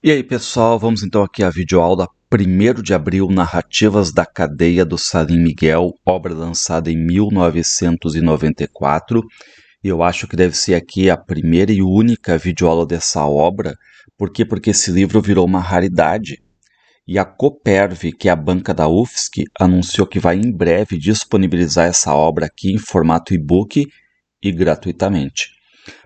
E aí, pessoal, vamos então aqui à videoaula 1º de abril, Narrativas da Cadeia do Salim Miguel, obra lançada em 1994. E eu acho que deve ser aqui a primeira e única videoaula dessa obra. Por quê? Porque esse livro virou uma raridade. E a Coperv, que é a banca da UFSC, anunciou que vai em breve disponibilizar essa obra aqui em formato e-book e gratuitamente.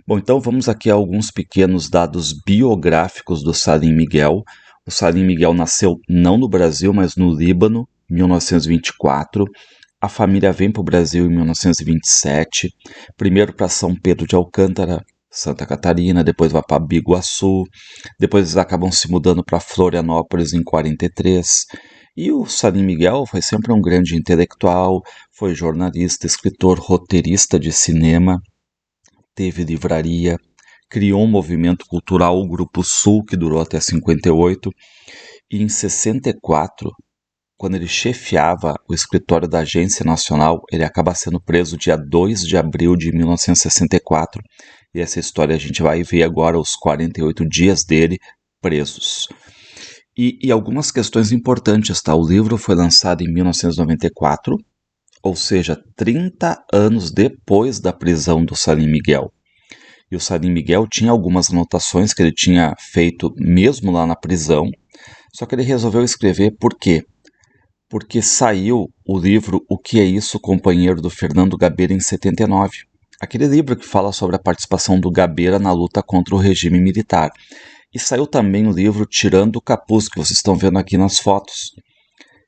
Bom, então vamos aqui a alguns pequenos dados biográficos do Salim Miguel. O Salim Miguel nasceu não no Brasil, mas no Líbano, em 1924. A família vem para o Brasil em 1927, primeiro para São Pedro de Alcântara, Santa Catarina, depois vai para Biguaçu, depois eles acabam se mudando para Florianópolis em 43. E o Salim Miguel foi sempre um grande intelectual, foi jornalista, escritor, roteirista de cinema, teve livraria, criou um movimento cultural, o Grupo Sul, que durou até 58, e em 64, quando ele chefiava o escritório da Agência Nacional, ele acaba sendo preso dia 2 de abril de 1964, e essa história a gente vai ver agora os 48 dias dele presos. E algumas questões importantes, tá? O livro foi lançado em 1994, ou seja, 30 anos depois da prisão do Salim Miguel. E o Salim Miguel tinha algumas anotações que ele tinha feito mesmo lá na prisão, só que ele resolveu escrever por quê? Porque saiu o livro O Que é Isso, Companheiro, do Fernando Gabeira, em 79. Aquele livro que fala sobre a participação do Gabeira na luta contra o regime militar. E saiu também o livro Tirando o Capuz, que vocês estão vendo aqui nas fotos,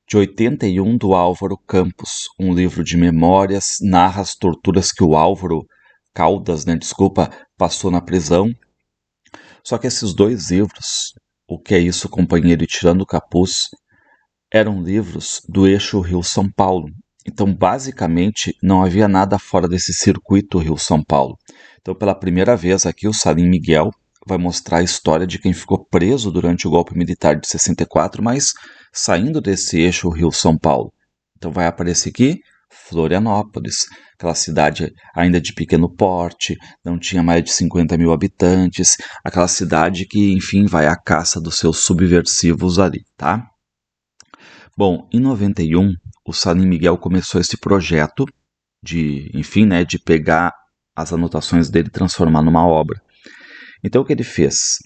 de 81, do Álvaro Campos, um livro de memórias, narra as torturas que o Álvaro Caldas, passou na prisão. Só que esses dois livros, O Que é Isso, Companheiro, e Tirando o Capuz, eram livros do eixo Rio-São Paulo. Então, basicamente, não havia nada fora desse circuito Rio-São Paulo. Então, pela primeira vez aqui, o Salim Miguel vai mostrar a história de quem ficou preso durante o golpe militar de 64, mas saindo desse eixo Rio-São Paulo. Então, vai aparecer aqui Florianópolis, aquela cidade ainda de pequeno porte, não tinha mais de 50 mil habitantes, aquela cidade que, enfim, vai à caça dos seus subversivos ali, tá? Bom, em 91, o Salim Miguel começou esse projeto de, enfim, de pegar as anotações dele e transformar numa obra. Então, o que ele fez?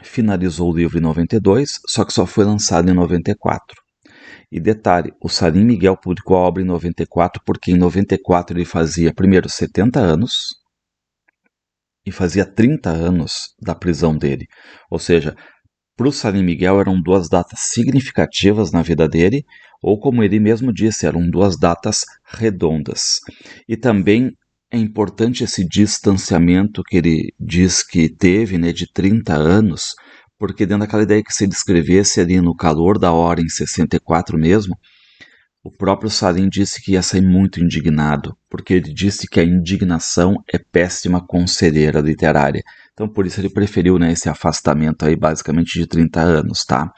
Finalizou o livro em 92, só que só foi lançado em 94. E detalhe, o Salim Miguel publicou a obra em 94 porque em 94 ele fazia, primeiro, 70 anos e fazia 30 anos da prisão dele. Ou seja, para o Salim Miguel eram duas datas significativas na vida dele, ou como ele mesmo disse, eram duas datas redondas. E também é importante esse distanciamento que ele diz que teve, de 30 anos, porque dentro daquela ideia que se ele escrevesse ali no calor da hora, em 64 mesmo, o próprio Salim disse que ia sair muito indignado, porque ele disse que a indignação é péssima conselheira literária. Então, por isso ele preferiu esse afastamento aí, basicamente de 30 anos, tá?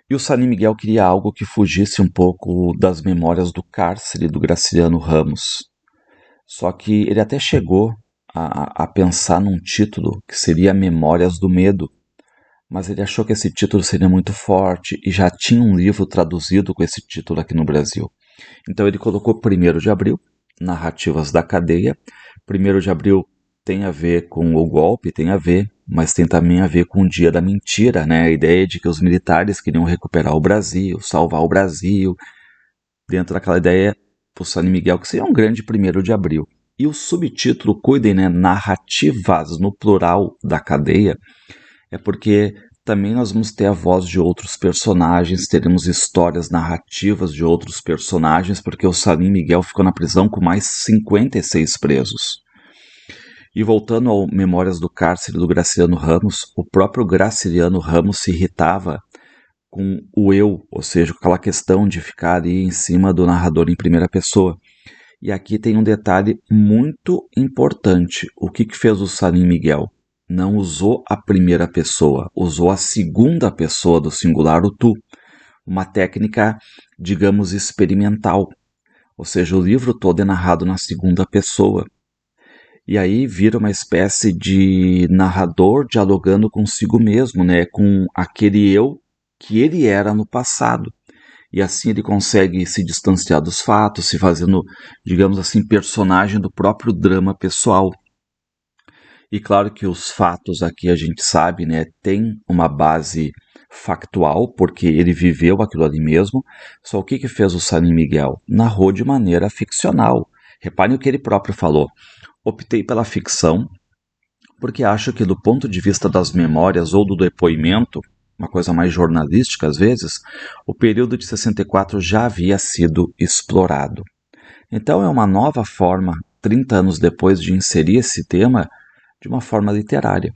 E o Salim Miguel queria algo que fugisse um pouco das memórias do cárcere do Graciliano Ramos. Só que ele até chegou a pensar num título que seria Memórias do Medo, mas ele achou que esse título seria muito forte e já tinha um livro traduzido com esse título aqui no Brasil. Então ele colocou 1º de abril, Narrativas da Cadeia. 1º de abril tem a ver com o golpe, tem a ver, mas tem também a ver com o dia da mentira, A ideia de que os militares queriam recuperar o Brasil, salvar o Brasil, dentro daquela ideia do Salim Miguel, que seria um grande 1º de abril. E o subtítulo, cuidem, Narrativas, no plural da cadeia, é porque também nós vamos ter a voz de outros personagens, teremos histórias narrativas de outros personagens, porque o Salim Miguel ficou na prisão com mais 56 presos. E voltando ao Memórias do Cárcere do Graciliano Ramos, o próprio Graciliano Ramos se irritava com o eu, ou seja, com aquela questão de ficar ali em cima do narrador em primeira pessoa. E aqui tem um detalhe muito importante. O que fez o Salim Miguel? Não usou a primeira pessoa, usou a segunda pessoa do singular, o tu. Uma técnica, digamos, experimental. Ou seja, o livro todo é narrado na segunda pessoa. E aí vira uma espécie de narrador dialogando consigo mesmo, né? Com aquele eu que ele era no passado. E assim ele consegue se distanciar dos fatos, se fazendo, digamos assim, personagem do próprio drama pessoal. E claro que os fatos aqui a gente sabe, né, tem uma base factual, porque ele viveu aquilo ali mesmo. Só o que fez o Salim Miguel? Narrou de maneira ficcional. Reparem o que ele próprio falou. Optei pela ficção porque acho que do ponto de vista das memórias ou do depoimento, uma coisa mais jornalística às vezes, o período de 64 já havia sido explorado. Então é uma nova forma, 30 anos depois, de inserir esse tema de uma forma literária.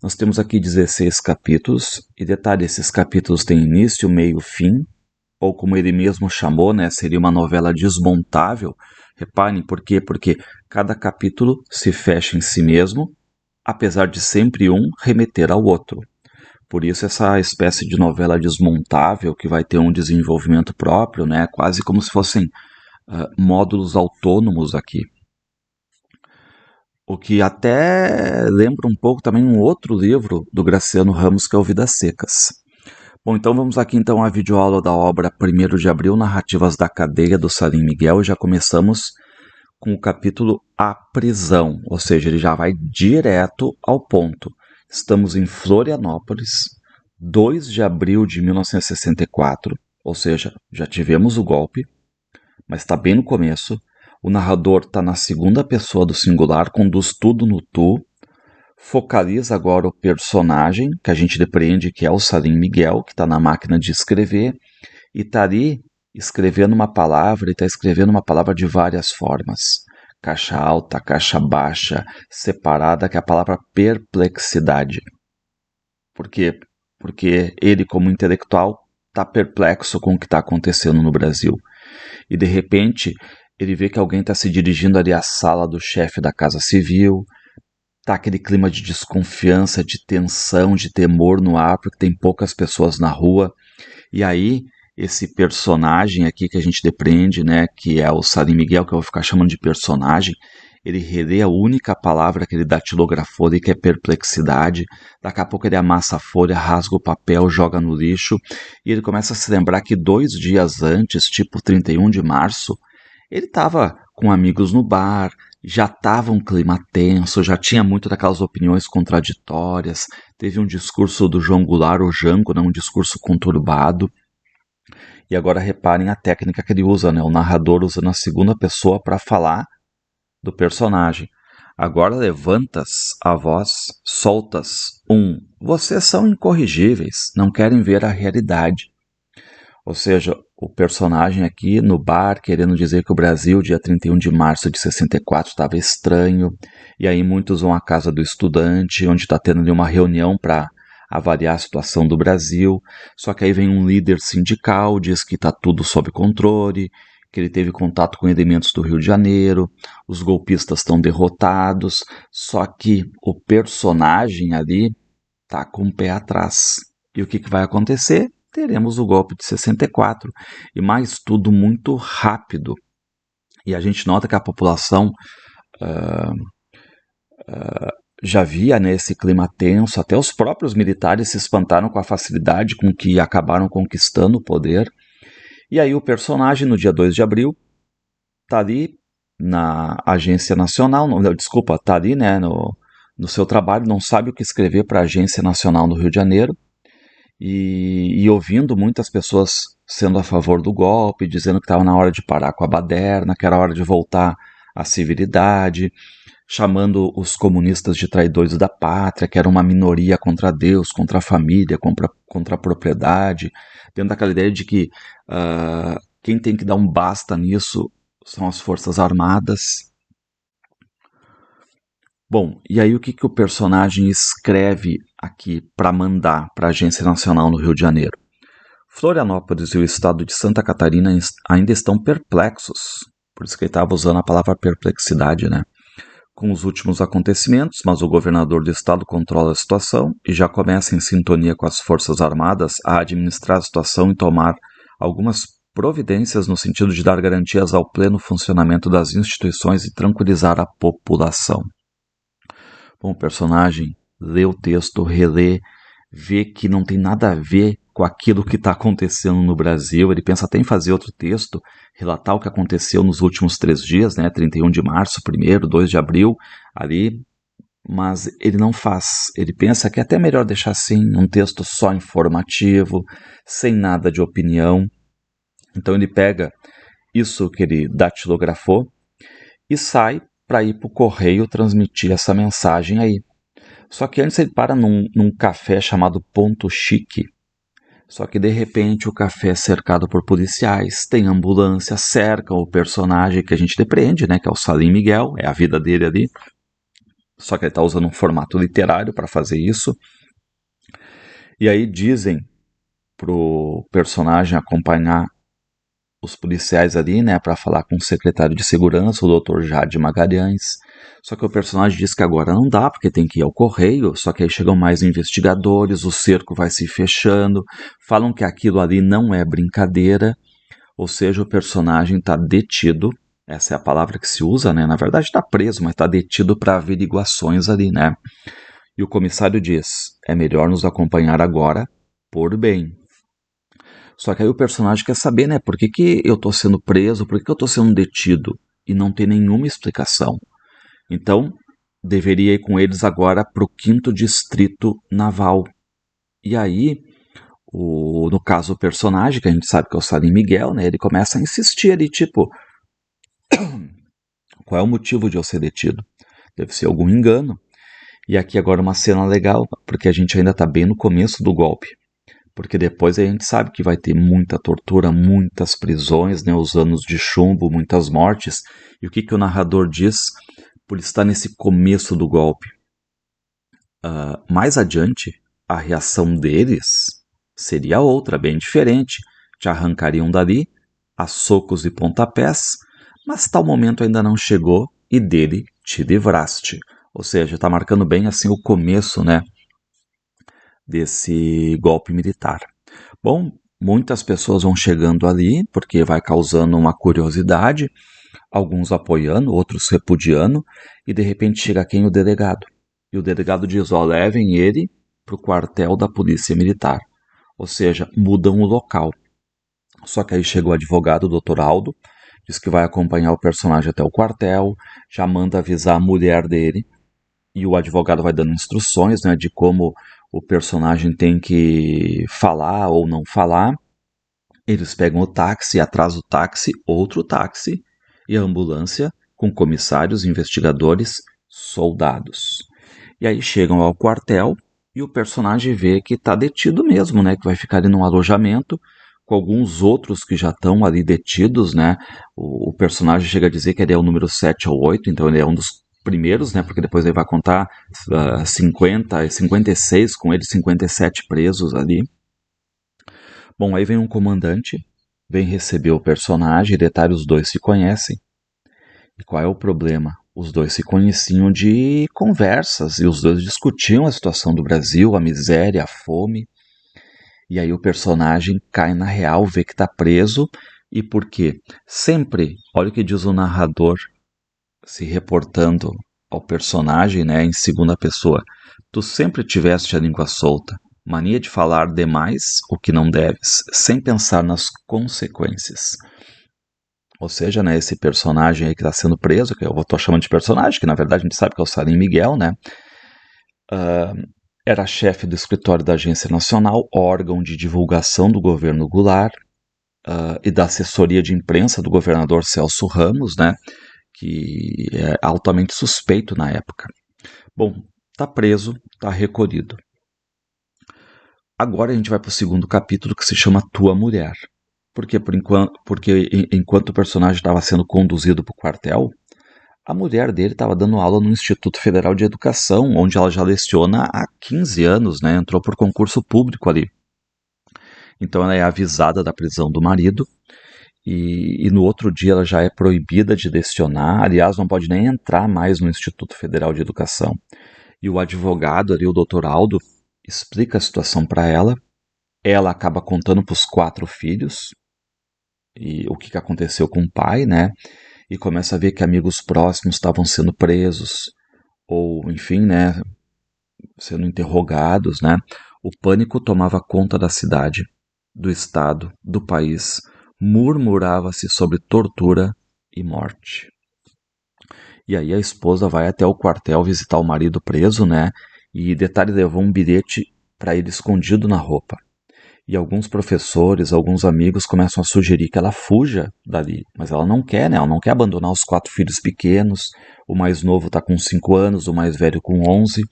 Nós temos aqui 16 capítulos, e detalhe, esses capítulos têm início, meio, fim, ou como ele mesmo chamou, né, seria uma novela desmontável. Reparem por quê? Porque cada capítulo se fecha em si mesmo, apesar de sempre um remeter ao outro. Por isso essa espécie de novela desmontável que vai ter um desenvolvimento próprio, né, quase como se fossem módulos autônomos aqui. O que até lembra um pouco também um outro livro do Graciano Ramos, que é o Vidas Secas. Bom, então vamos aqui então à videoaula da obra 1º de Abril, Narrativas da Cadeia, do Salim Miguel, e já começamos com o capítulo A Prisão, ou seja, ele já vai direto ao ponto. Estamos em Florianópolis, 2 de abril de 1964, ou seja, já tivemos o golpe, mas está bem no começo. O narrador está na segunda pessoa do singular, conduz tudo no tu, focaliza agora o personagem, que a gente depreende que é o Salim Miguel, que está na máquina de escrever, e está ali escrevendo uma palavra, e está escrevendo uma palavra de várias formas. Caixa alta, caixa baixa, separada, que é a palavra perplexidade. Por quê? Porque ele, como intelectual, está perplexo com o que está acontecendo no Brasil. E, de repente, ele vê que alguém está se dirigindo ali à sala do chefe da Casa Civil, tá aquele clima de desconfiança, de tensão, de temor no ar, porque tem poucas pessoas na rua. E aí, esse personagem aqui que a gente depreende, né, que é o Salim Miguel, que eu vou ficar chamando de personagem, ele relê a única palavra que ele datilografou ali, que é perplexidade. Daqui a pouco ele amassa a folha, rasga o papel, joga no lixo, e ele começa a se lembrar que 2 dias antes, tipo 31 de março, ele estava com amigos no bar, já estava um clima tenso, já tinha muito daquelas opiniões contraditórias, teve um discurso do João Goulart, o Jango, né, um discurso conturbado. E agora reparem a técnica que ele usa, né, o narrador usando a segunda pessoa para falar do personagem. Agora levantas a voz, soltas vocês são incorrigíveis, não querem ver a realidade. Ou seja, o personagem aqui no bar querendo dizer que o Brasil, dia 31 de março de 64, estava estranho, e aí muitos vão à casa do estudante, onde está tendo ali uma reunião para avaliar a situação do Brasil, só que aí vem um líder sindical, diz que está tudo sob controle, que ele teve contato com elementos do Rio de Janeiro, os golpistas estão derrotados, só que o personagem ali está com o pé atrás. E o que vai acontecer? Teremos o golpe de 64, e mais tudo muito rápido. E a gente nota que a população já via nesse clima tenso, até os próprios militares se espantaram com a facilidade com que acabaram conquistando o poder. E aí o personagem, no dia 2 de abril, está ali na Agência Nacional, desculpa, está ali, né, no seu trabalho, não sabe o que escrever para a Agência Nacional no Rio de Janeiro, e ouvindo muitas pessoas sendo a favor do golpe, dizendo que estava na hora de parar com a baderna, que era hora de voltar à civilidade, chamando os comunistas de traidores da pátria, que era uma minoria contra Deus, contra a família, contra a propriedade, tendo aquela ideia de que quem tem que dar um basta nisso são as Forças Armadas. Bom, e aí o que o personagem escreve aqui para mandar para a Agência Nacional no Rio de Janeiro? Florianópolis e o estado de Santa Catarina ainda estão perplexos, por isso que ele estava usando a palavra perplexidade, né? Com os últimos acontecimentos, mas o governador do estado controla a situação e já começa em sintonia com as Forças Armadas a administrar a situação e tomar algumas providências no sentido de dar garantias ao pleno funcionamento das instituições e tranquilizar a população. Bom, o personagem lê o texto, relê, vê que não tem nada a ver com aquilo que está acontecendo no Brasil. Ele pensa até em fazer outro texto, relatar o que aconteceu nos últimos 3 dias, né? 31 de março, 1º, 2 de abril, ali. Mas ele não faz. Ele pensa que é até melhor deixar assim, um texto só informativo, sem nada de opinião. Então ele pega isso que ele datilografou e sai para ir para o correio transmitir essa mensagem aí. Só que antes ele para num café chamado Ponto Chique. Só que de repente o café é cercado por policiais, tem ambulância, cercam o personagem que a gente depreende, né? Que é o Salim Miguel, é a vida dele ali. Só que ele está usando um formato literário para fazer isso. E aí dizem pro personagem acompanhar os policiais ali, né, para falar com o secretário de segurança, o Dr. Jade Magalhães. Só que o personagem diz que agora não dá, porque tem que ir ao correio, só que aí chegam mais investigadores, o cerco vai se fechando, falam que aquilo ali não é brincadeira, ou seja, o personagem está detido, essa é a palavra que se usa, né, na verdade está preso, mas está detido para averiguações ali, né. E o comissário diz, é melhor nos acompanhar agora, por bem. Só que aí o personagem quer saber, né, por que eu tô sendo preso, por que eu tô sendo detido, e não tem nenhuma explicação. Então, deveria ir com eles agora para o 5º Distrito Naval. E aí, no caso, o personagem, que a gente sabe que é o Salim Miguel, né, ele começa a insistir ali, tipo, qual é o motivo de eu ser detido? Deve ser algum engano. E aqui agora uma cena legal, porque a gente ainda está bem no começo do golpe. Porque depois a gente sabe que vai ter muita tortura, muitas prisões, né, os anos de chumbo, muitas mortes. E o que o narrador diz por estar nesse começo do golpe? Mais adiante, a reação deles seria outra, bem diferente. Te arrancariam dali, a socos e pontapés, mas tal momento ainda não chegou e dele te livraste. Ou seja, está marcando bem assim o começo, né, desse golpe militar. Bom, muitas pessoas vão chegando ali porque vai causando uma curiosidade, alguns apoiando, outros repudiando, e de repente chega quem? O delegado. E o delegado diz, ó, levem ele para o quartel da polícia militar. Ou seja, mudam o local. Só que aí chega o advogado, o Dr. Aldo, diz que vai acompanhar o personagem até o quartel, já manda avisar a mulher dele, e o advogado vai dando instruções, né, de como o personagem tem que falar ou não falar. Eles pegam o táxi, atrás do táxi, outro táxi e a ambulância com comissários, investigadores, soldados. E aí chegam ao quartel e o personagem vê que está detido mesmo, né, que vai ficar ali num alojamento com alguns outros que já estão ali detidos, né. O personagem chega a dizer que ele é o número 7 ou 8, então ele é um dos primeiros, né, porque depois ele vai contar 50 e 56, com ele 57 presos ali. Bom, aí vem um comandante, vem receber o personagem, detalhe, os dois se conhecem. E qual é o problema? Os dois se conheciam de conversas e os dois discutiam a situação do Brasil, a miséria, a fome. E aí o personagem cai na real, vê que está preso. E por quê? Sempre, olha o que diz o narrador, se reportando ao personagem, né, em segunda pessoa. Tu sempre tiveste a língua solta, mania de falar demais o que não deves, sem pensar nas consequências. Ou seja, né, esse personagem aí que está sendo preso, que eu estou chamando de personagem, que na verdade a gente sabe que é o Salim Miguel, né? Era chefe do escritório da Agência Nacional, órgão de divulgação do governo Goulart, e da assessoria de imprensa do governador Celso Ramos, né? Que é altamente suspeito na época. Bom, está preso, está recolhido. Agora a gente vai para o segundo capítulo, que se chama Tua Mulher. Porque enquanto o personagem estava sendo conduzido para o quartel, a mulher dele estava dando aula no Instituto Federal de Educação, onde ela já leciona há 15 anos, né? Entrou por concurso público ali. Então ela é avisada da prisão do marido e no outro dia ela já é proibida de lecionar, aliás, não pode nem entrar mais no Instituto Federal de Educação. E o advogado ali, o Dr. Aldo, explica a situação para ela. Ela acaba contando para os 4 filhos e o que aconteceu com o pai, né? E começa a ver que amigos próximos estavam sendo presos, ou enfim, né, sendo interrogados, né, o pânico tomava conta da cidade, do estado, do país. Murmurava-se sobre tortura e morte. E aí a esposa vai até o quartel visitar o marido preso, né? E detalhe, levou um bilhete para ele escondido na roupa. E alguns professores, alguns amigos começam a sugerir que ela fuja dali. Mas ela não quer, né? Ela não quer abandonar os 4 filhos pequenos. O mais novo está com 5 anos, o mais velho com 11.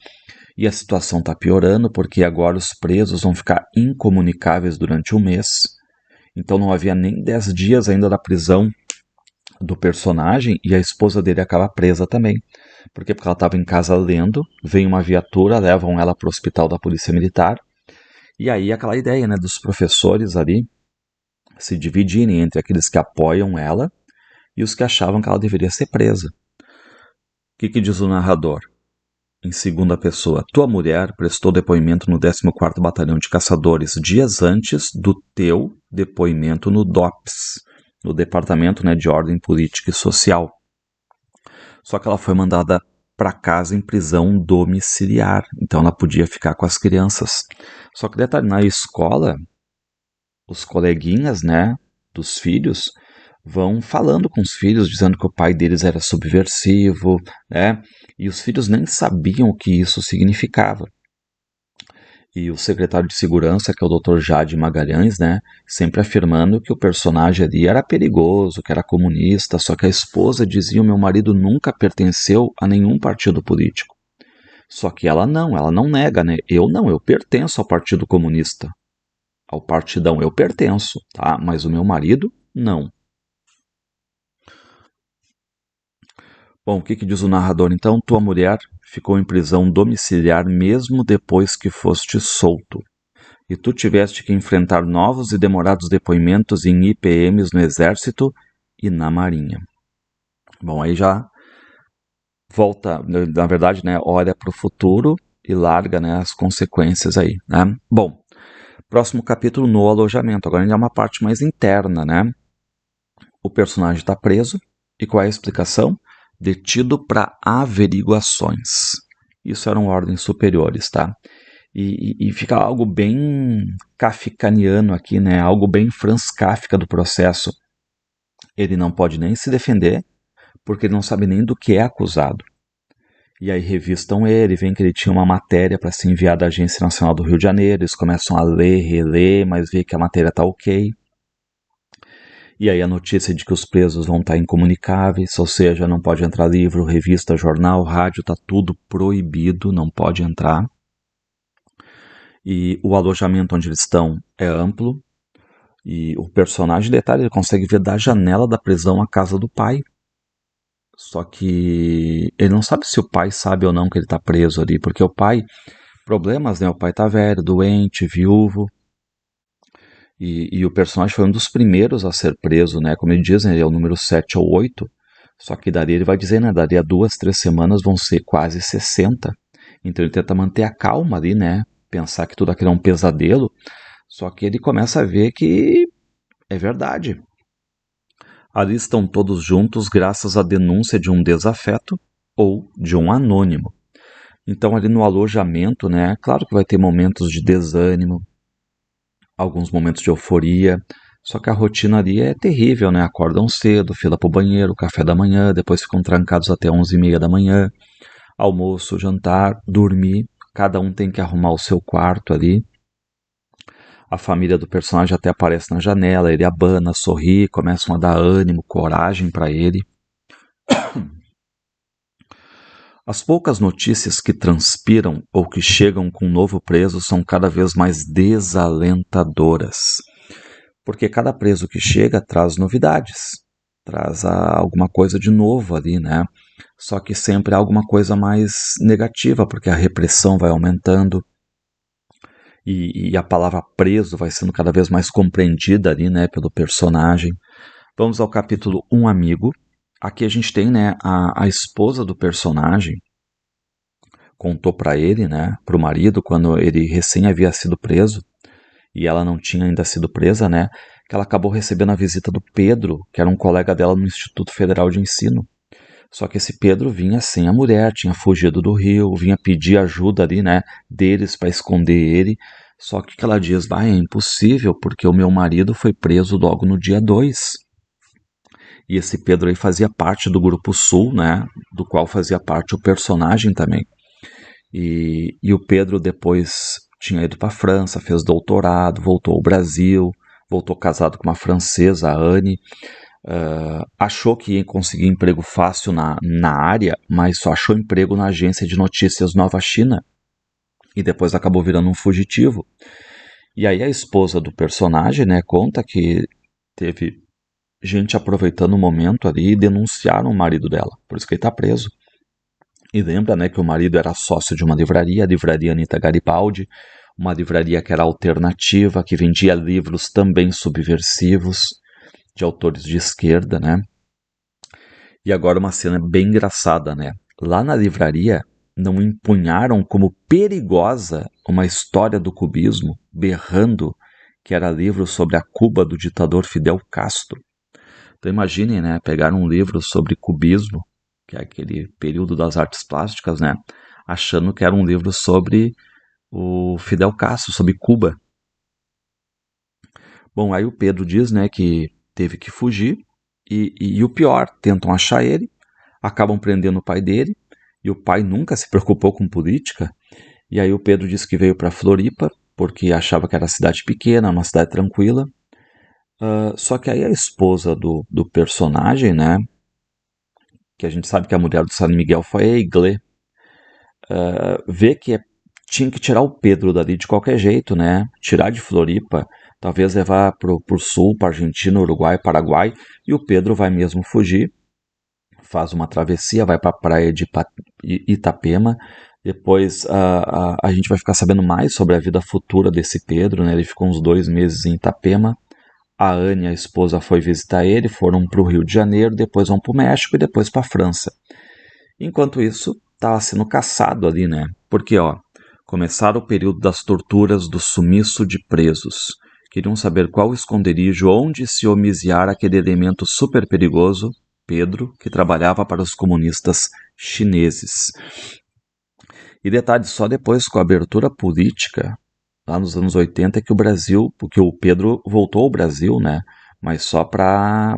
E a situação está piorando porque agora os presos vão ficar incomunicáveis durante um mês. Então não havia nem 10 dias ainda da prisão do personagem e a esposa dele acaba presa também. Por quê? Porque ela estava em casa lendo, vem uma viatura, levam ela para o hospital da polícia militar, e aí aquela ideia, né, dos professores ali se dividirem entre aqueles que apoiam ela e os que achavam que ela deveria ser presa. O que diz o narrador? Em segunda pessoa, tua mulher prestou depoimento no 14º Batalhão de Caçadores dias antes do teu depoimento no DOPS, no Departamento, né, de Ordem Política e Social. Só que ela foi mandada para casa em prisão domiciliar, então ela podia ficar com as crianças. Só que detalhe, na escola, os coleguinhas, né, dos filhos, vão falando com os filhos, dizendo que o pai deles era subversivo, né, e os filhos nem sabiam o que isso significava. E o secretário de segurança, que é o Dr. Jade Magalhães, né, sempre afirmando que o personagem ali era perigoso, que era comunista, só que a esposa dizia: o meu marido nunca pertenceu a nenhum partido político. Só que ela não nega, né? Eu pertenço ao Partido Comunista. Ao partidão eu pertenço, tá? Mas o meu marido, não. Bom, o que diz o narrador então? Tua mulher ficou em prisão domiciliar mesmo depois que foste solto. E tu tiveste que enfrentar novos e demorados depoimentos em IPMs no Exército e na Marinha. Bom, aí já volta, na verdade, né, olha para o futuro e larga, né, as consequências aí, né? Bom, próximo capítulo, no alojamento. Agora ainda é uma parte mais interna, né? O personagem está preso e qual é a explicação? Detido para averiguações. Isso eram ordens superiores, tá? E fica algo bem kafkaniano aqui, né? Algo bem Franz Kafka do processo. Ele não pode nem se defender, porque ele não sabe nem do que é acusado. E aí revistam ele, veem que ele tinha uma matéria para ser enviada à Agência Nacional do Rio de Janeiro, eles começam a ler, reler, mas vê que a matéria está ok. E aí a notícia de que os presos vão estar incomunicáveis, ou seja, não pode entrar livro, revista, jornal, rádio, está tudo proibido, não pode entrar. E o alojamento onde eles estão é amplo, e o personagem, detalhe, ele consegue ver da janela da prisão a casa do pai. Só que ele não sabe se o pai sabe ou não que ele está preso ali, porque o pai, problemas, né? O pai está velho, doente, viúvo. E o personagem foi um dos primeiros a ser preso, né? Como ele diz, né, ele é o número 7 ou 8. Só que daí ele vai dizer, né? Daria 2, 3 semanas vão ser quase 60. Então ele tenta manter a calma ali, né? Pensar que tudo aquilo é um pesadelo. Só que ele começa a ver que é verdade. Ali estão todos juntos graças à denúncia de um desafeto ou de um anônimo. Então ali no alojamento, né? Claro que vai ter momentos de desânimo, alguns momentos de euforia, só que a rotina ali é terrível, né? Acordam cedo, fila pro banheiro, café da manhã, depois ficam trancados até 11h30 da manhã, almoço, jantar, dormir, cada um tem que arrumar o seu quarto ali. A família do personagem até aparece na janela, ele abana, sorri, começam a dar ânimo, coragem para ele. As poucas notícias que transpiram ou que chegam com um novo preso são cada vez mais desalentadoras. Porque cada preso que chega traz novidades, traz alguma coisa de novo ali, né? Só que sempre há alguma coisa mais negativa, porque a repressão vai aumentando e a palavra preso vai sendo cada vez mais compreendida ali, né, pelo personagem. Vamos ao capítulo Um Amigo. Aqui a gente tem, né, a esposa do personagem contou para ele, né, para o marido, quando ele recém havia sido preso, e ela não tinha ainda sido presa, né, que ela acabou recebendo a visita do Pedro, que era um colega dela no Instituto Federal de Ensino. Só que esse Pedro vinha sem a mulher, tinha fugido do rio, vinha pedir ajuda ali, né, deles para esconder ele. Só que ela diz, é impossível, porque o meu marido foi preso logo no dia 2. E esse Pedro aí fazia parte do Grupo Sul, né, do qual fazia parte o personagem também. E o Pedro depois tinha ido para a França, fez doutorado, voltou ao Brasil, voltou casado com uma francesa, a Anne. Achou que ia conseguir emprego fácil na área, mas só achou emprego na agência de notícias Nova China. E depois acabou virando um fugitivo. E aí a esposa do personagem, né, conta que teve gente aproveitando o momento ali e denunciaram o marido dela. Por isso que ele está preso. E lembra, né, que o marido era sócio de uma livraria, a livraria Anita Garibaldi, uma livraria que era alternativa, que vendia livros também subversivos, de autores de esquerda, né? E agora uma cena bem engraçada, né? Lá na livraria não empunharam como perigosa uma história do cubismo, berrando que era livro sobre a Cuba do ditador Fidel Castro. Então imaginem, né? Pegaram um livro sobre cubismo, que é aquele período das artes plásticas, né? Achando que era um livro sobre o Fidel Castro, sobre Cuba. Bom, aí o Pedro diz, né, que teve que fugir e o pior, tentam achar ele, acabam prendendo o pai dele e o pai nunca se preocupou com política. E aí o Pedro diz que veio para Floripa porque achava que era cidade pequena, uma cidade tranquila. Só que aí a esposa do personagem, né, que a gente sabe que a mulher do San Miguel foi a Iglê, vê que tinha que tirar o Pedro dali de qualquer jeito, né? Tirar de Floripa, talvez levar pro sul, para Argentina, Uruguai, Paraguai, e o Pedro vai mesmo fugir, faz uma travessia, vai para a praia de Itapema. Depois a gente vai ficar sabendo mais sobre a vida futura desse Pedro, né? Ele ficou uns 2 meses em Itapema. A Anne, a esposa, foi visitar ele, foram para o Rio de Janeiro, depois vão para o México e depois para a França. Enquanto isso, estava sendo caçado ali, né? Porque, começaram o período das torturas do sumiço de presos. Queriam saber qual o esconderijo onde se homiziara aquele elemento super perigoso, Pedro, que trabalhava para os comunistas chineses. E detalhe, só depois com a abertura política, lá nos anos 80, que o Pedro voltou ao Brasil, né? Mas só para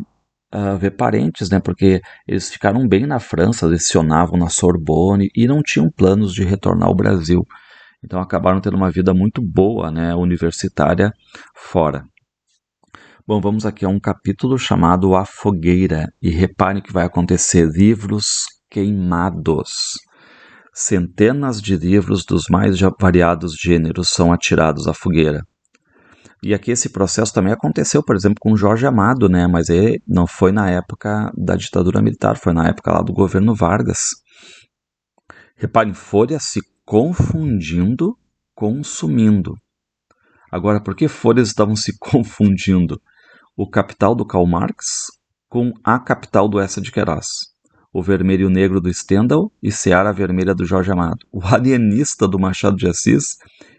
ver parentes, né? Porque eles ficaram bem na França, lecionavam na Sorbonne e não tinham planos de retornar ao Brasil. Então acabaram tendo uma vida muito boa, né? Universitária fora. Bom, vamos aqui a um capítulo chamado A Fogueira. E reparem que vai acontecer livros queimados. Centenas de livros dos mais variados gêneros são atirados à fogueira. E aqui esse processo também aconteceu, por exemplo, com Jorge Amado, né? Mas ele não foi na época da ditadura militar, foi na época lá do governo Vargas. Reparem, Folha se confundindo com sumindo. Agora, por que folhas estavam se confundindo? O Capital do Karl Marx com A Capital do Eça de Queiroz. O Vermelho e o Negro do Stendhal e Seara Vermelha do Jorge Amado. O Alienista do Machado de Assis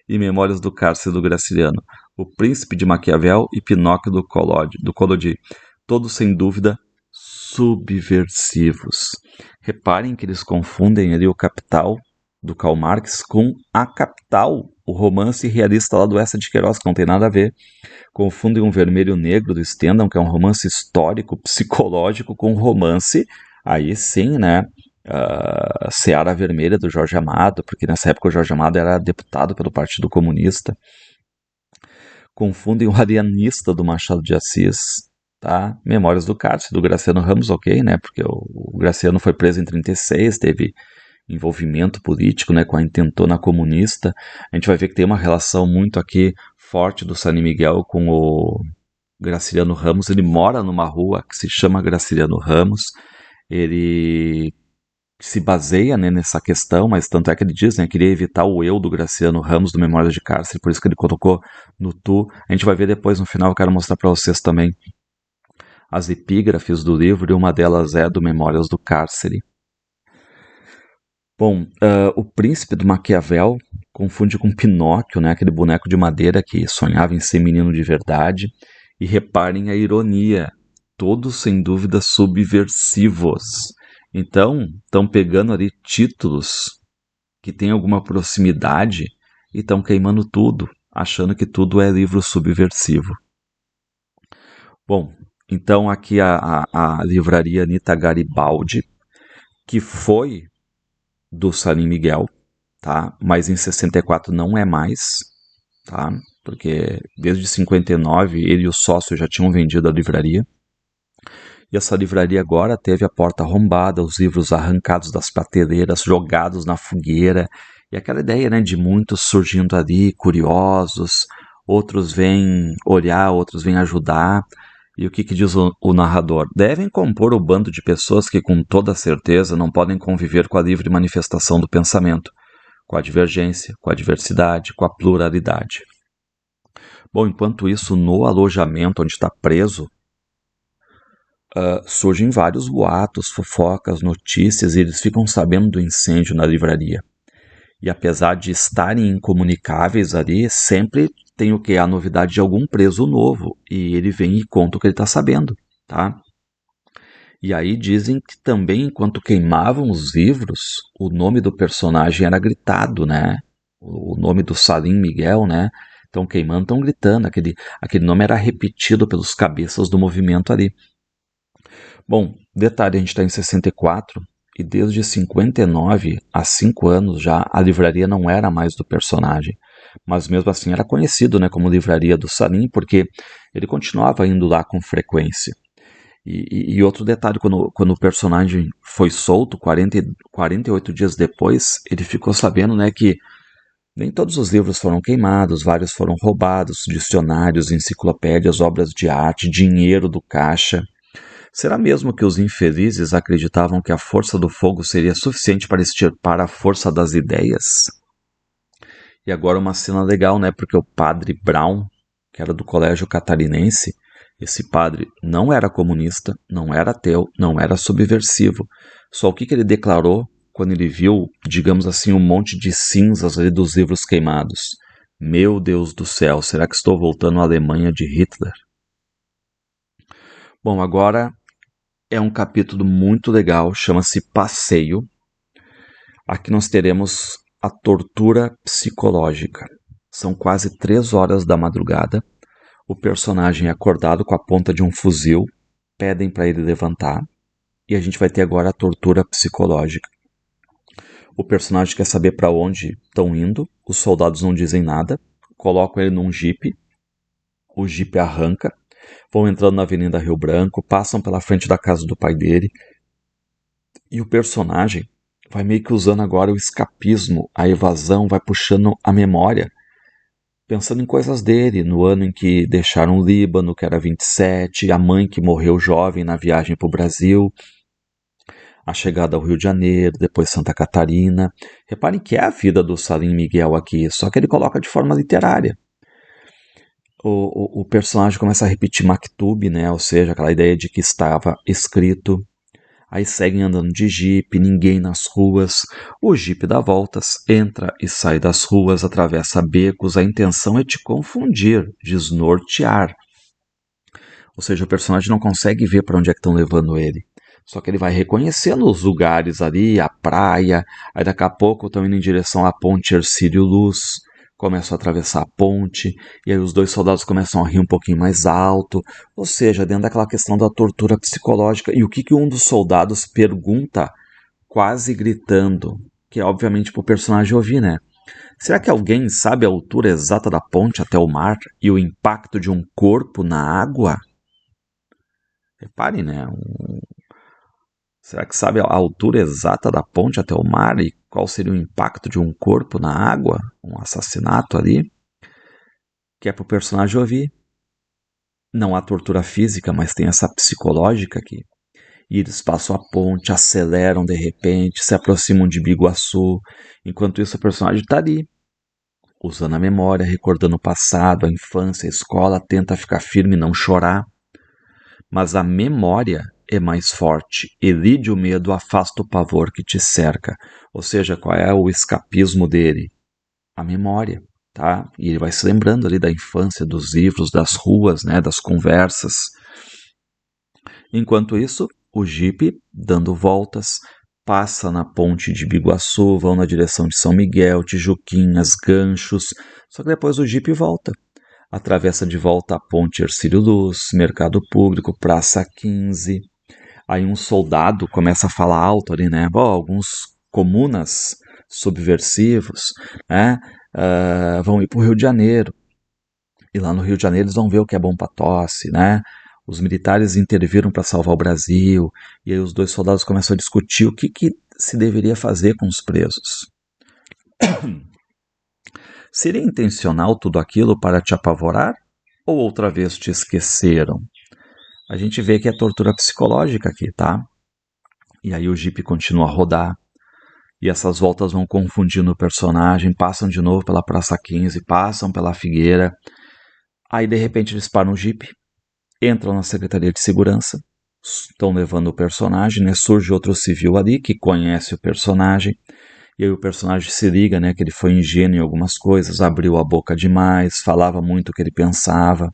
e Memórias do Cárcere do Graciliano. O Príncipe de Maquiavel e Pinóquio do Collodi. Todos, sem dúvida, subversivos. Reparem que eles confundem ali o Capital do Karl Marx com A Capital, o romance realista lá do Eça de Queiroz, que não tem nada a ver. Confundem um Vermelho e Negro do Stendhal, que é um romance histórico, psicológico, com um romance, aí sim, né, Seara Vermelha do Jorge Amado, porque nessa época o Jorge Amado era deputado pelo Partido Comunista. Confundem o Alienista do Machado de Assis, tá? Memórias do Cárcere, do Graciliano Ramos, ok, né, porque o Graciliano foi preso em 36, teve envolvimento político, né, com a intentona comunista. A gente vai ver que tem uma relação muito aqui forte do San Miguel com o Graciliano Ramos. Ele mora numa rua que se chama Graciliano Ramos. Ele se baseia, né, nessa questão, mas tanto é que ele diz, né, queria evitar o eu do Graciliano Ramos do Memórias de Cárcere, por isso que ele colocou no tu. A gente vai ver depois no final, eu quero mostrar para vocês também as epígrafes do livro, e uma delas é do Memórias do Cárcere. Bom, o Príncipe do Maquiavel confunde com Pinóquio, né, aquele boneco de madeira que sonhava em ser menino de verdade. E reparem a ironia, todos sem dúvida subversivos. Então, estão pegando ali títulos que têm alguma proximidade e estão queimando tudo, achando que tudo é livro subversivo. Bom, então aqui a livraria Anita Garibaldi, que foi do Salim Miguel, tá? Mas em 64 não é mais, tá? Porque desde 59 ele e o sócio já tinham vendido a livraria. E essa livraria agora teve a porta arrombada, os livros arrancados das prateleiras, jogados na fogueira. E aquela ideia, né, de muitos surgindo ali, curiosos, outros vêm olhar, outros vêm ajudar. E o que diz o narrador? Devem compor o bando de pessoas que, com toda certeza, não podem conviver com a livre manifestação do pensamento, com a divergência, com a diversidade, com a pluralidade. Bom, enquanto isso, no alojamento onde está preso, surgem vários boatos, fofocas, notícias, e eles ficam sabendo do incêndio na livraria. E apesar de estarem incomunicáveis ali, sempre tem o que? A novidade de algum preso novo. E ele vem e conta o que ele está sabendo, tá? E aí dizem que também, enquanto queimavam os livros, o nome do personagem era gritado, né? O nome do Salim Miguel, né? Estão queimando, estão gritando. Aquele nome era repetido pelos cabeças do movimento ali. Bom, detalhe, a gente está em 64 e desde 59, há 5 anos já, a livraria não era mais do personagem. Mas mesmo assim era conhecido, né, como livraria do Salim, porque ele continuava indo lá com frequência. E outro detalhe, quando o personagem foi solto, 48 dias depois, ele ficou sabendo, né, que nem todos os livros foram queimados, vários foram roubados, dicionários, enciclopédias, obras de arte, dinheiro do caixa. Será mesmo que os infelizes acreditavam que a força do fogo seria suficiente para extirpar a força das ideias? E agora uma cena legal, né? Porque o padre Brown, que era do colégio catarinense, esse padre não era comunista, não era ateu, não era subversivo. Só o que ele declarou quando ele viu, digamos assim, um monte de cinzas ali dos livros queimados? Meu Deus do céu, será que estou voltando à Alemanha de Hitler? Bom, agora é um capítulo muito legal, chama-se Passeio. Aqui nós teremos a tortura psicológica. São quase 3 horas da madrugada. O personagem é acordado com a ponta de um fuzil. Pedem para ele levantar. E a gente vai ter agora a tortura psicológica. O personagem quer saber para onde estão indo. Os soldados não dizem nada. Colocam ele num jipe. O jipe arranca. Vão entrando na Avenida Rio Branco. Passam pela frente da casa do pai dele. E o personagem vai meio que usando agora o escapismo, a evasão, vai puxando a memória, pensando em coisas dele, no ano em que deixaram o Líbano, que era 27, a mãe que morreu jovem na viagem para o Brasil, a chegada ao Rio de Janeiro, depois Santa Catarina. Reparem que é a vida do Salim Miguel aqui, só que ele coloca de forma literária. O personagem começa a repetir Maktub, né? Ou seja, aquela ideia de que estava escrito. Aí seguem andando de jipe, ninguém nas ruas. O jipe dá voltas, entra e sai das ruas, atravessa becos. A intenção é te confundir, desnortear. Ou seja, o personagem não consegue ver para onde é que estão levando ele. Só que ele vai reconhecendo os lugares ali, a praia. Aí daqui a pouco estão indo em direção à ponte Hercílio Luz. Começam a atravessar a ponte, e aí os dois soldados começam a rir um pouquinho mais alto, ou seja, dentro daquela questão da tortura psicológica. E o que um dos soldados pergunta, quase gritando, que é obviamente para o personagem ouvir, né? Será que alguém sabe a altura exata da ponte até o mar e o impacto de um corpo na água? Reparem, né? Será que sabe a altura exata da ponte até o mar e qual seria o impacto de um corpo na água? Um assassinato ali? Que é para o personagem ouvir. Não há tortura física, mas tem essa psicológica aqui. E eles passam a ponte, aceleram de repente, se aproximam de Biguaçu. Enquanto isso, o personagem está ali, usando a memória, recordando o passado, a infância, a escola, tenta ficar firme e não chorar. Mas a memória é mais forte. Elide o medo, afasta o pavor que te cerca. Ou seja, qual é o escapismo dele? A memória. Tá? E ele vai se lembrando ali da infância, dos livros, das ruas, né, das conversas. Enquanto isso, o jipe dando voltas, passa na ponte de Biguaçu, vão na direção de São Miguel, Tijuquinhas, Ganchos, só que depois o jipe volta. Atravessa de volta a ponte Hercílio Luz, Mercado Público, Praça 15. Aí um soldado começa a falar alto ali, né? Alguns comunas subversivos, né? Vão ir para o Rio de Janeiro. E lá no Rio de Janeiro eles vão ver o que é bom para tosse, né? Os militares interviram para salvar o Brasil. E aí os dois soldados começam a discutir o que se deveria fazer com os presos. Seria intencional tudo aquilo para te apavorar? Ou outra vez te esqueceram? A gente vê que é tortura psicológica aqui, tá? E aí o jipe continua a rodar. E essas voltas vão confundindo o personagem, passam de novo pela Praça 15, passam pela Figueira. Aí de repente eles param o jipe, entram na Secretaria de Segurança, estão levando o personagem, né? Surge outro civil ali que conhece o personagem. E aí o personagem se liga, né, que ele foi ingênuo em algumas coisas, abriu a boca demais, falava muito o que ele pensava.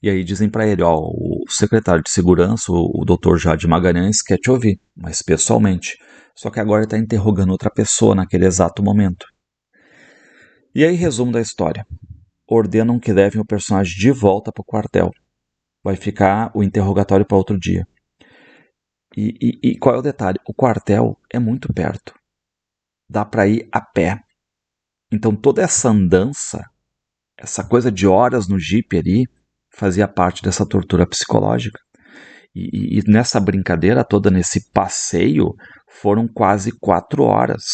E aí dizem para ele, o secretário de segurança, o Dr. Jade Magalhães, quer te ouvir, mas pessoalmente. Só que agora ele está interrogando outra pessoa naquele exato momento. E aí, resumo da história. Ordenam que levem o personagem de volta para o quartel. Vai ficar o interrogatório para outro dia. E qual é o detalhe? O quartel é muito perto. Dá para ir a pé. Então toda essa andança, essa coisa de horas no jipe ali, fazia parte dessa tortura psicológica. E nessa brincadeira toda, nesse passeio, foram quase 4 horas.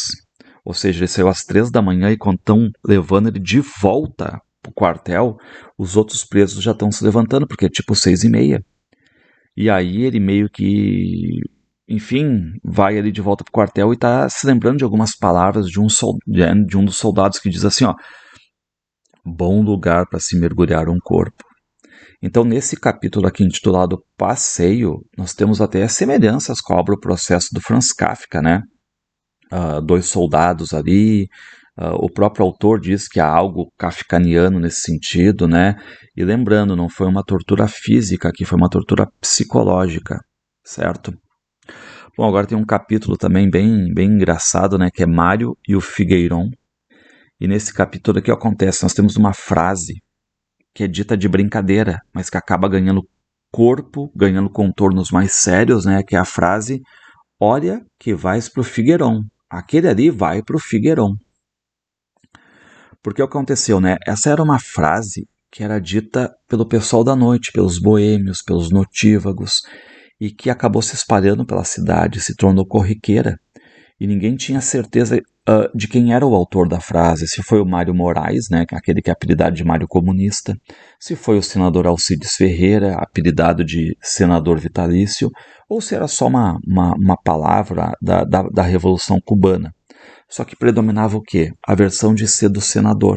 Ou seja, ele saiu às 3 da manhã e quando estão levando ele de volta pro quartel, os outros presos já estão se levantando, porque é tipo 6h30. E aí ele meio que, enfim, vai ali de volta pro quartel e tá se lembrando de algumas palavras de um dos soldados que diz assim, bom lugar para se mergulhar um corpo. Então, nesse capítulo aqui intitulado Passeio, nós temos até semelhanças com a obra O Processo do Franz Kafka, né? 2 soldados ali, o próprio autor diz que há algo kafkaniano nesse sentido, né? E lembrando, não foi uma tortura física aqui, foi uma tortura psicológica, certo? Bom, agora tem um capítulo também bem engraçado, né? Que é Mário e o Figueirão. E nesse capítulo aqui acontece, nós temos uma frase que é dita de brincadeira, mas que acaba ganhando corpo, ganhando contornos mais sérios, né? Que é a frase, olha que vais pro Figueirão. Aquele ali vai pro Figueirão. Porque o que aconteceu, né? Essa era uma frase que era dita pelo pessoal da noite, pelos boêmios, pelos notívagos, e que acabou se espalhando pela cidade, se tornou corriqueira, e ninguém tinha certeza de quem era o autor da frase, se foi o Mário Moraes, né, aquele que é apelidado de Mário Comunista, se foi o senador Alcides Ferreira, apelidado de senador vitalício, ou se era só uma palavra da Revolução Cubana. Só que predominava o quê? A versão de ser do senador,